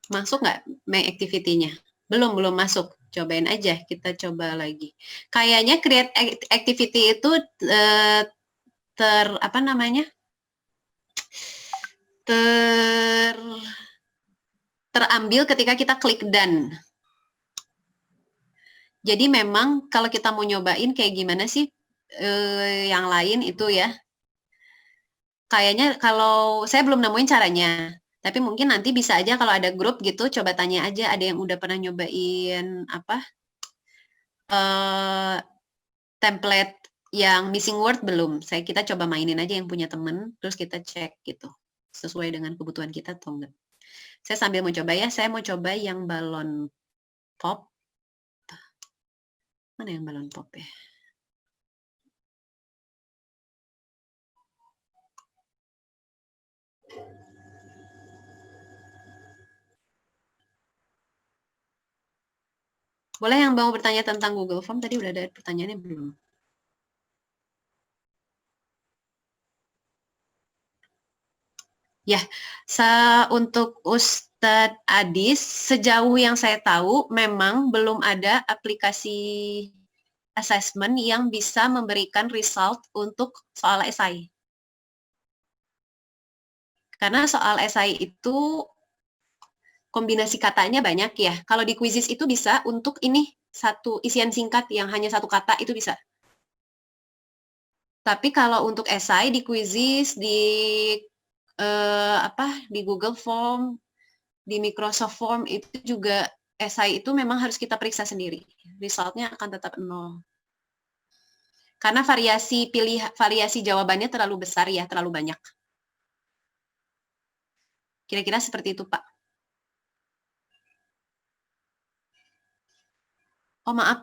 masuk nggak main activity-nya? Belum masuk. Cobain aja, kita coba lagi. Kayaknya create activity itu apa namanya? Terambil ketika kita klik done. Jadi memang kalau kita mau nyobain kayak gimana sih yang lain itu ya. Kayaknya kalau saya belum nemuin caranya. Tapi mungkin nanti bisa aja kalau ada grup gitu, coba tanya aja ada yang udah pernah nyobain apa template yang missing word belum. Kita coba mainin aja yang punya temen, terus kita cek gitu sesuai dengan kebutuhan kita atau enggak. Saya sambil mau coba ya, saya mau coba yang balon pop. Mana yang balon pop ya? Boleh yang mau bertanya tentang Google Form? Tadi udah ada pertanyaannya belum? Ya, untuk Ustadz Adis, sejauh yang saya tahu, memang belum ada aplikasi assessment yang bisa memberikan result untuk soal esai. Karena soal esai itu kombinasi katanya banyak ya. Kalau di Quizizz itu bisa untuk ini satu isian singkat yang hanya satu kata itu bisa. Tapi kalau untuk esai di Quizizz, di Google Form, di Microsoft Form itu juga esai itu memang harus kita periksa sendiri. Resultnya akan tetap 0. Karena variasi jawabannya terlalu besar ya, terlalu banyak. Kira-kira seperti itu, Pak. Oh, maaf,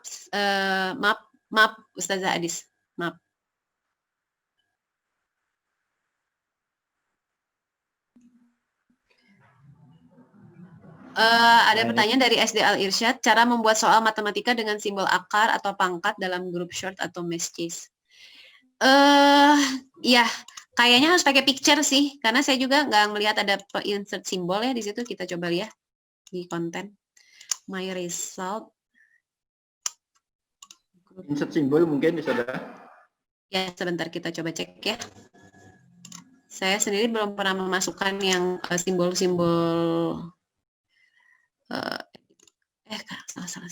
maaf Ustazah Adis. Maaf. Ada pertanyaan dari SD Al Irsyad, cara membuat soal matematika dengan simbol akar atau pangkat dalam grup short atau math case. Ya, kayaknya harus pakai picture sih, karena saya juga nggak melihat ada insert simbol ya di situ. Kita coba lihat di konten. My result. Insert simbol mungkin bisa ada. Ya, sebentar kita coba cek ya. Saya sendiri belum pernah memasukkan yang simbol-simbol salah.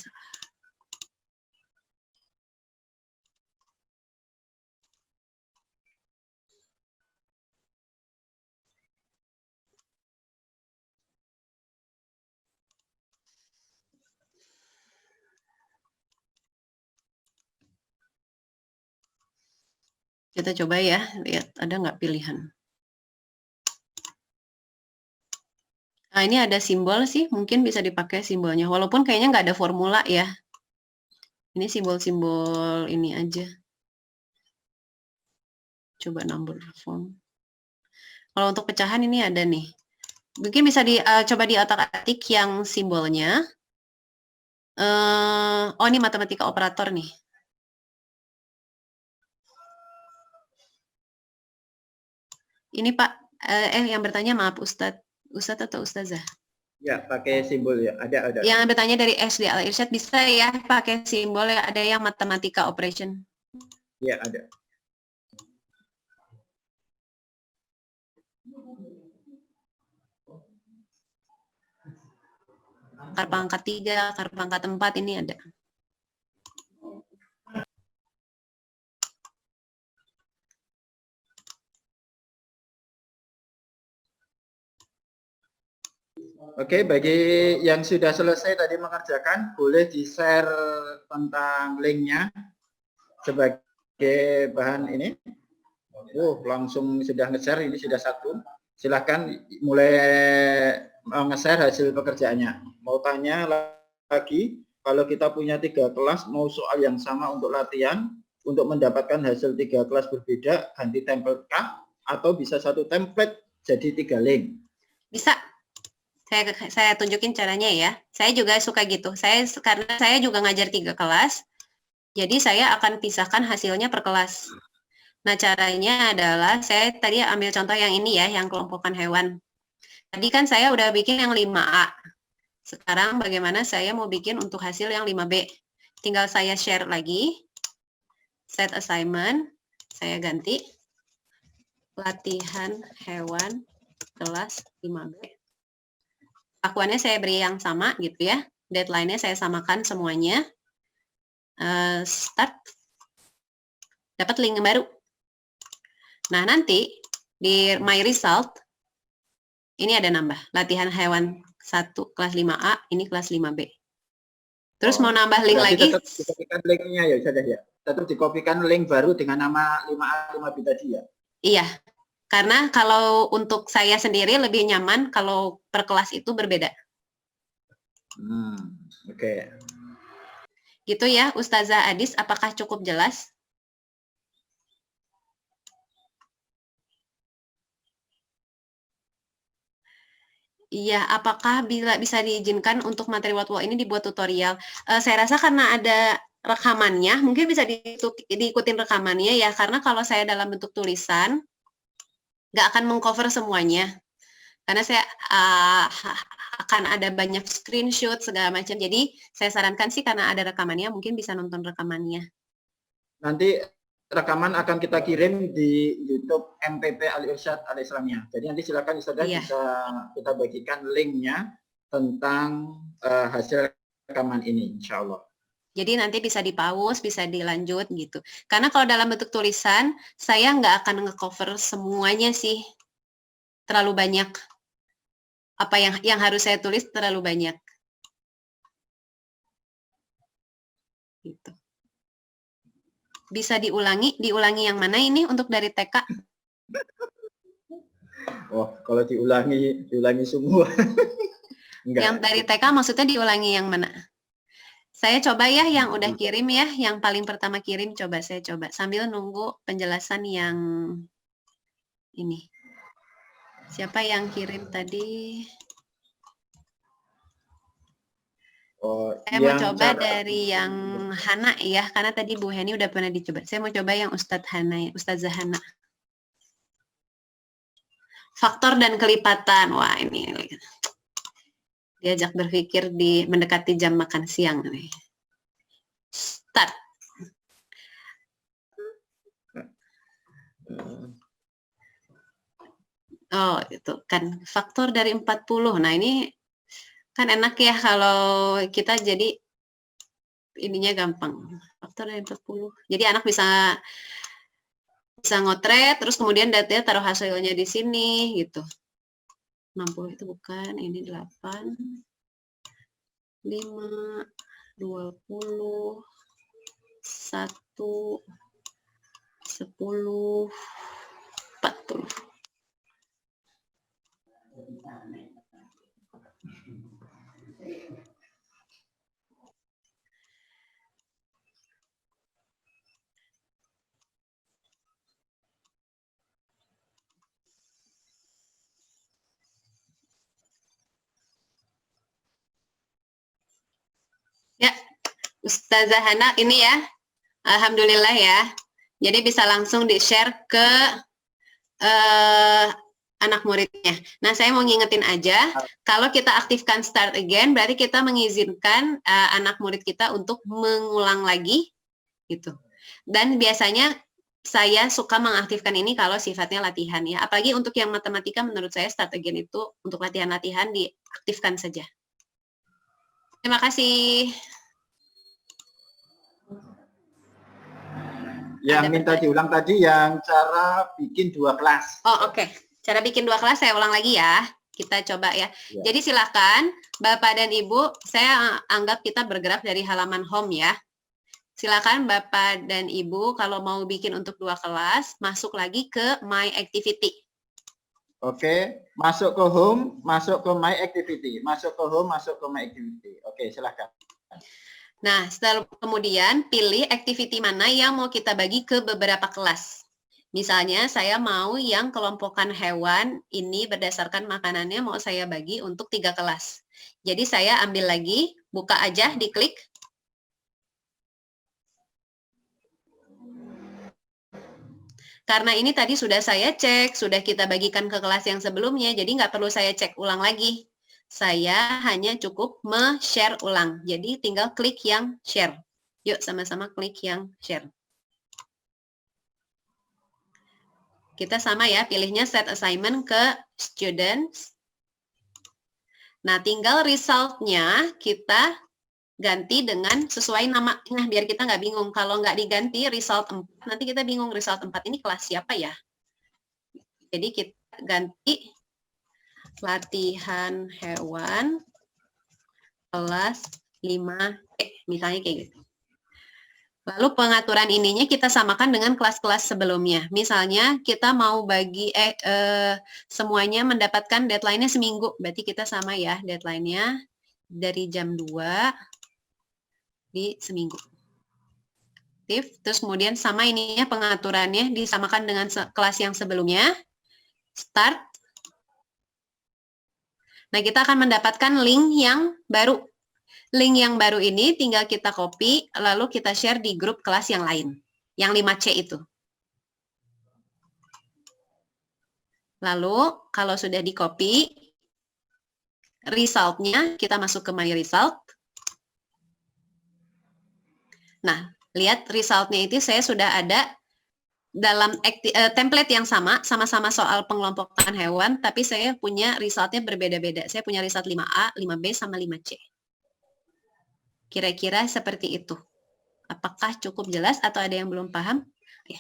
Kita coba ya, lihat ada nggak pilihan. Nah, ini ada simbol sih, mungkin bisa dipakai simbolnya. Walaupun kayaknya nggak ada formula ya. Ini simbol-simbol ini aja. Coba number form. Kalau untuk pecahan ini ada nih. Mungkin bisa coba diotak-atik yang simbolnya. Oh, ini matematika operator nih. Ini Pak, yang bertanya maaf Ustadz atau Ustazah? Ya, pakai simbol ya. Ada. Yang bertanya dari SD Al Irsyad bisa ya pakai simbol ya. Ada yang matematika operation. Ya, ada. Akar pangkat 3, akar pangkat 4 ini ada. Oke, bagi yang sudah selesai tadi mengerjakan, boleh di-share tentang linknya sebagai bahan ini. Langsung sudah nge-share, ini sudah satu. Silahkan mulai nge-share hasil pekerjaannya. Mau tanya lagi, kalau kita punya 3 kelas, mau soal yang sama untuk latihan, untuk mendapatkan hasil 3 kelas berbeda, ganti template kah? Atau bisa satu template jadi 3 link? Bisa. Saya tunjukin caranya ya. Saya juga suka gitu. Karena saya juga ngajar 3 kelas, jadi saya akan pisahkan hasilnya per kelas. Nah, caranya adalah saya tadi ambil contoh yang ini ya, yang kelompokan hewan. Tadi kan saya udah bikin yang 5A. Sekarang bagaimana saya mau bikin untuk hasil yang 5B. Tinggal saya share lagi. Set assignment. Saya ganti. Latihan hewan kelas 5B. Akuannya saya beri yang sama gitu ya. Deadline-nya saya samakan semuanya. Start. Dapat link baru. Nah, nanti di my result ini ada nambah. Latihan hewan 1 kelas 5A, ini kelas 5B. Terus mau nambah link lagi. Tetap dikopikan linknya ya, saja ya. Tetap dikopikan link baru dengan nama 5A 5B tadi ya. Iya. Karena kalau untuk saya sendiri lebih nyaman kalau per kelas itu berbeda. Oke. Gitu ya, Ustazah Adis, apakah cukup jelas? Iya, apakah bisa diizinkan untuk materi Whatwall ini dibuat tutorial? Saya rasa karena ada rekamannya, mungkin bisa diikutin rekamannya ya, karena kalau saya dalam bentuk tulisan, nggak akan mengcover semuanya. Karena saya akan ada banyak screenshot segala macam. Jadi saya sarankan sih karena ada rekamannya, mungkin bisa nonton rekamannya. Nanti rekaman akan kita kirim di YouTube MPP Al Irsyad Al Islamiyah. Jadi nanti silakan Ustazah bisa kita bagikan linknya tentang hasil rekaman ini, insya Allah. Jadi nanti bisa di-pause, bisa dilanjut gitu. Karena kalau dalam bentuk tulisan, saya nggak akan nge-cover semuanya sih. Terlalu banyak. Apa yang harus saya tulis terlalu banyak. Gitu. Bisa diulangi yang mana ini untuk dari TK? Kalau diulangi semua. Enggak. Yang dari TK maksudnya diulangi yang mana? Saya coba ya yang udah kirim ya, yang paling pertama kirim saya coba sambil nunggu penjelasan yang ini. Siapa yang kirim tadi? Saya mau coba dari yang Hana ya, karena tadi Bu Heni udah pernah dicoba. Saya mau coba yang Ustazah Hana. Faktor dan kelipatan. Wah, ini diajak berpikir mendekati jam makan siang nih. Start. Oh, itu kan faktor dari 40. Nah, ini kan enak ya kalau kita jadi ininya gampang. Faktor dari 40. Jadi anak bisa ngotret, terus kemudian datanya taruh hasilnya di sini gitu. 60 itu bukan, ini 8, 5, 20, 1, 10, 40. Ya, Ustazah Hana ini ya, alhamdulillah ya. Jadi bisa langsung di-share ke anak muridnya. Nah, saya mau ngingetin aja, kalau kita aktifkan start again, berarti kita mengizinkan anak murid kita untuk mengulang lagi, gitu. Dan biasanya saya suka mengaktifkan ini kalau sifatnya latihan ya. Apalagi untuk yang matematika, menurut saya start again itu untuk latihan-latihan diaktifkan saja. Terima kasih. Yang minta diulang tadi yang cara bikin 2 kelas. Oh, oke. Cara bikin 2 kelas saya ulang lagi ya. Kita coba ya. Jadi silakan Bapak dan Ibu, saya anggap kita bergerak dari halaman home ya. Silakan Bapak dan Ibu kalau mau bikin untuk 2 kelas, masuk lagi ke My Activity. Oke, masuk ke home, masuk ke My Activity, masuk ke home, masuk ke My Activity. Oke, silakan. Nah, setelah kemudian pilih activity mana yang mau kita bagi ke beberapa kelas. Misalnya saya mau yang kelompokan hewan ini berdasarkan makanannya mau saya bagi untuk 3 kelas. Jadi saya ambil lagi, buka aja, diklik. Karena ini tadi sudah saya cek, sudah kita bagikan ke kelas yang sebelumnya, jadi nggak perlu saya cek ulang lagi. Saya hanya cukup share ulang. Jadi tinggal klik yang share. Yuk sama-sama klik yang share. Kita sama ya, pilihnya set assignment ke students. Nah, tinggal result-nya kita ganti dengan sesuai namanya, biar kita nggak bingung. Kalau nggak diganti result 4, nanti kita bingung result 4 ini kelas siapa ya. Jadi kita ganti latihan hewan kelas 5E, misalnya kayak gitu. Lalu pengaturan ininya kita samakan dengan kelas-kelas sebelumnya. Misalnya kita mau bagi semuanya mendapatkan deadline-nya seminggu. Berarti kita sama ya deadline-nya dari jam 2 di seminggu. Terus kemudian sama ininya pengaturannya disamakan dengan kelas yang sebelumnya. Start. Nah, kita akan mendapatkan link yang baru. Link yang baru ini tinggal kita copy, lalu kita share di grup kelas yang lain. Yang 5C itu. Lalu, kalau sudah di copy, result-nya kita masuk ke My Result. Nah, lihat result-nya itu saya sudah ada dalam template yang sama-sama soal pengelompokan hewan, tapi saya punya result-nya berbeda-beda. Saya punya result 5A, 5B, sama 5C. Kira-kira seperti itu. Apakah cukup jelas atau ada yang belum paham? Ya.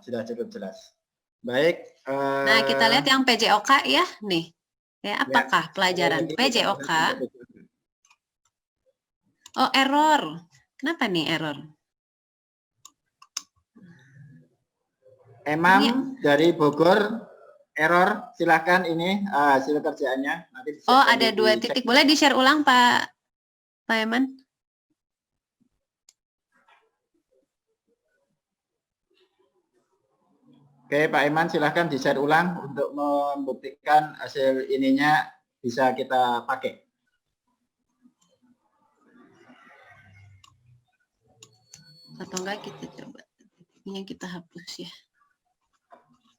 Sudah cukup jelas. Baik. Nah, kita lihat yang PJOK ya, nih. Ya, apakah pelajaran PJOK? Oh, error. Kenapa nih error? Emam dari Bogor, error. Silakan ini hasil kerjaannya. Nanti oh, ada 2 titik. Boleh di-share ulang, Pak Eman? Oke, Pak Iman, silahkan di-share ulang untuk membuktikan hasil ininya bisa kita pakai. Atau enggak kita coba. Ini kita hapus ya.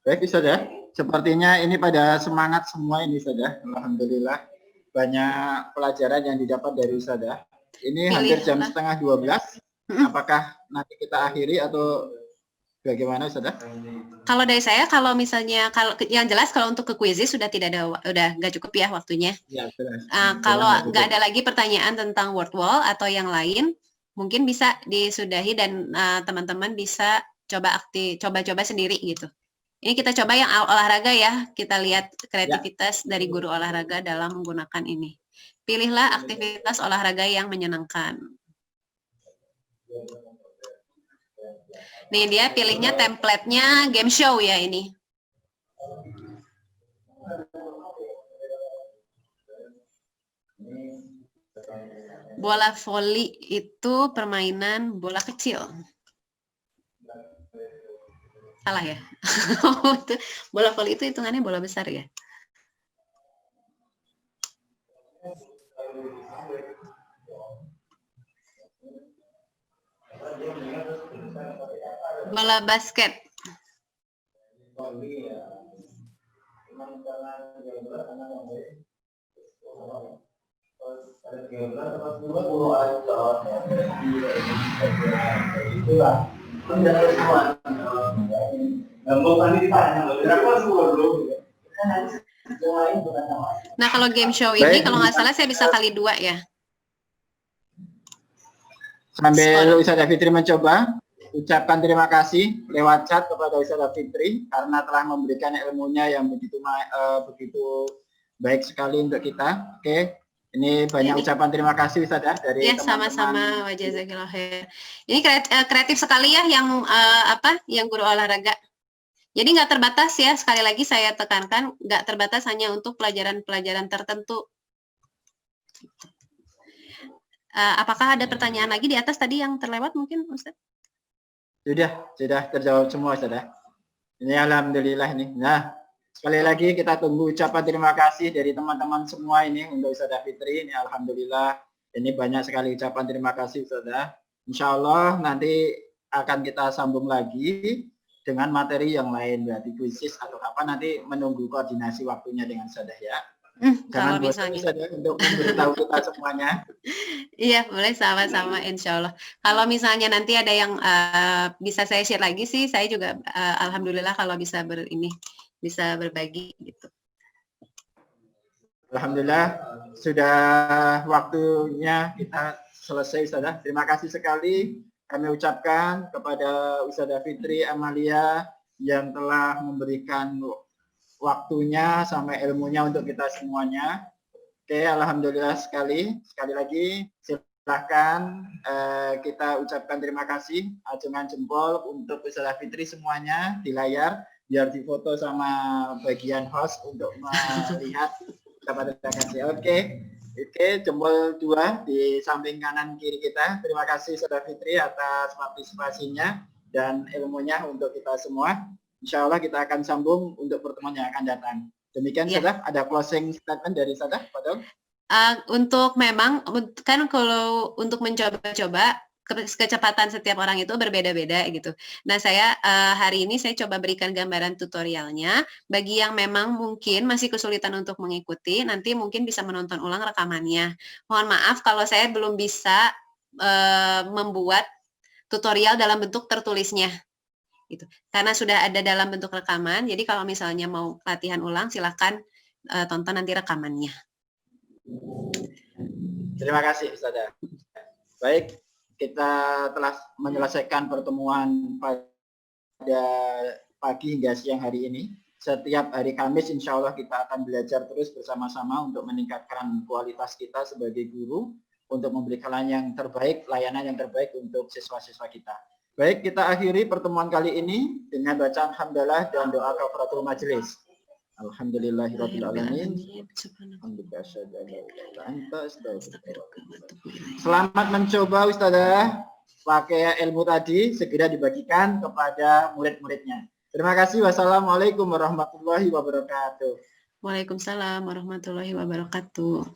Baik, Saudara. Sepertinya ini pada semangat semua ini, Saudara. Alhamdulillah. Banyak pelajaran yang didapat dari Saudara. Ini hampir jam setengah 12. Apakah nanti kita akhiri atau bagaimana, Saudara? Kalau dari saya, kalau misalnya, kalau yang jelas kalau untuk ke quizzes sudah tidak ada, udah nggak cukup ya waktunya. Ya, jelas. Kalau nggak ada lagi pertanyaan tentang word wall atau yang lain, mungkin bisa disudahi dan teman-teman bisa coba-coba sendiri gitu. Ini kita coba yang olahraga ya, kita lihat kreativitas dari guru olahraga dalam menggunakan ini. Pilihlah aktivitas olahraga yang menyenangkan. Nih dia pilihnya template-nya game show ya ini. Bola voli itu permainan bola kecil. Salah ya? Bola voli itu hitungannya bola besar ya? Bola basket. Nah, kalau game show ini kalau nggak salah saya bisa kali 2 ya. Sambil Ustazah Fitri mencoba, ucapkan terima kasih lewat chat kepada Ustazah Fitri karena telah memberikan ilmunya yang begitu baik sekali untuk kita. Oke, ini banyak ucapan terima kasih Ustazah dari teman-teman. Sama-sama, wajazakillah khair. Ini kreatif sekali ya yang guru olahraga. Jadi nggak terbatas ya, sekali lagi saya tekankan, nggak terbatas hanya untuk pelajaran-pelajaran tertentu. Apakah ada pertanyaan lagi di atas tadi yang terlewat mungkin, Ustaz? Sudah terjawab semua, Ustaz. Ini alhamdulillah nih. Nah, sekali lagi kita tunggu ucapan terima kasih dari teman-teman semua ini untuk Ustazah Fitri. Ini alhamdulillah ini banyak sekali ucapan terima kasih, Ustazah. Insya Allah nanti akan kita sambung lagi dengan materi yang lain, berarti kuisis atau apa, nanti menunggu koordinasi waktunya dengan Ustazah ya. Jangan bosan saja untuk memberitahu kita semuanya. Iya, boleh sama-sama insya Allah. Kalau misalnya nanti ada yang bisa saya share lagi sih, saya juga alhamdulillah kalau bisa berbagi gitu. Alhamdulillah sudah waktunya kita selesai, Ustazah. Terima kasih sekali kami ucapkan kepada Ustazah Fitri Amalia yang telah memberikan waktunya sama ilmunya untuk kita semuanya. Oke, alhamdulillah sekali lagi silahkan kita ucapkan terima kasih, acungan jempol untuk Ustazah Fitri semuanya di layar biar difoto sama bagian host untuk melihat ucapan terima kasih. Oke, jempol 2 di samping kanan kiri kita. Terima kasih Ustazah Fitri atas partisipasinya dan ilmunya untuk kita semua. Insya Allah kita akan sambung untuk pertemuan yang akan datang. Demikian Ustazah, ada closing statement dari Ustazah, Fadol? Untuk memang kan kalau untuk mencoba-coba kecepatan setiap orang itu berbeda-beda gitu. Nah, saya hari ini saya coba berikan gambaran tutorialnya. Bagi yang memang mungkin masih kesulitan untuk mengikuti, nanti mungkin bisa menonton ulang rekamannya. Mohon maaf kalau saya belum bisa membuat tutorial dalam bentuk tertulisnya. Gitu. Karena sudah ada dalam bentuk rekaman, jadi kalau misalnya mau latihan ulang, silakan tonton nanti rekamannya. Terima kasih, Ustazah. Baik, kita telah menyelesaikan pertemuan pada pagi hingga siang hari ini. Setiap hari Kamis, insya Allah kita akan belajar terus bersama-sama untuk meningkatkan kualitas kita sebagai guru, untuk memberikan yang terbaik, layanan yang terbaik untuk siswa-siswa kita. Baik, kita akhiri pertemuan kali ini dengan bacaan hamdalah dan doa kafaratul majelis. Alhamdulillahirabbil alamin. Selamat mencoba Ustazah. Pakai ilmu tadi segera dibagikan kepada murid-muridnya. Terima kasih. Wassalamualaikum warahmatullahi wabarakatuh. Waalaikumsalam warahmatullahi wabarakatuh.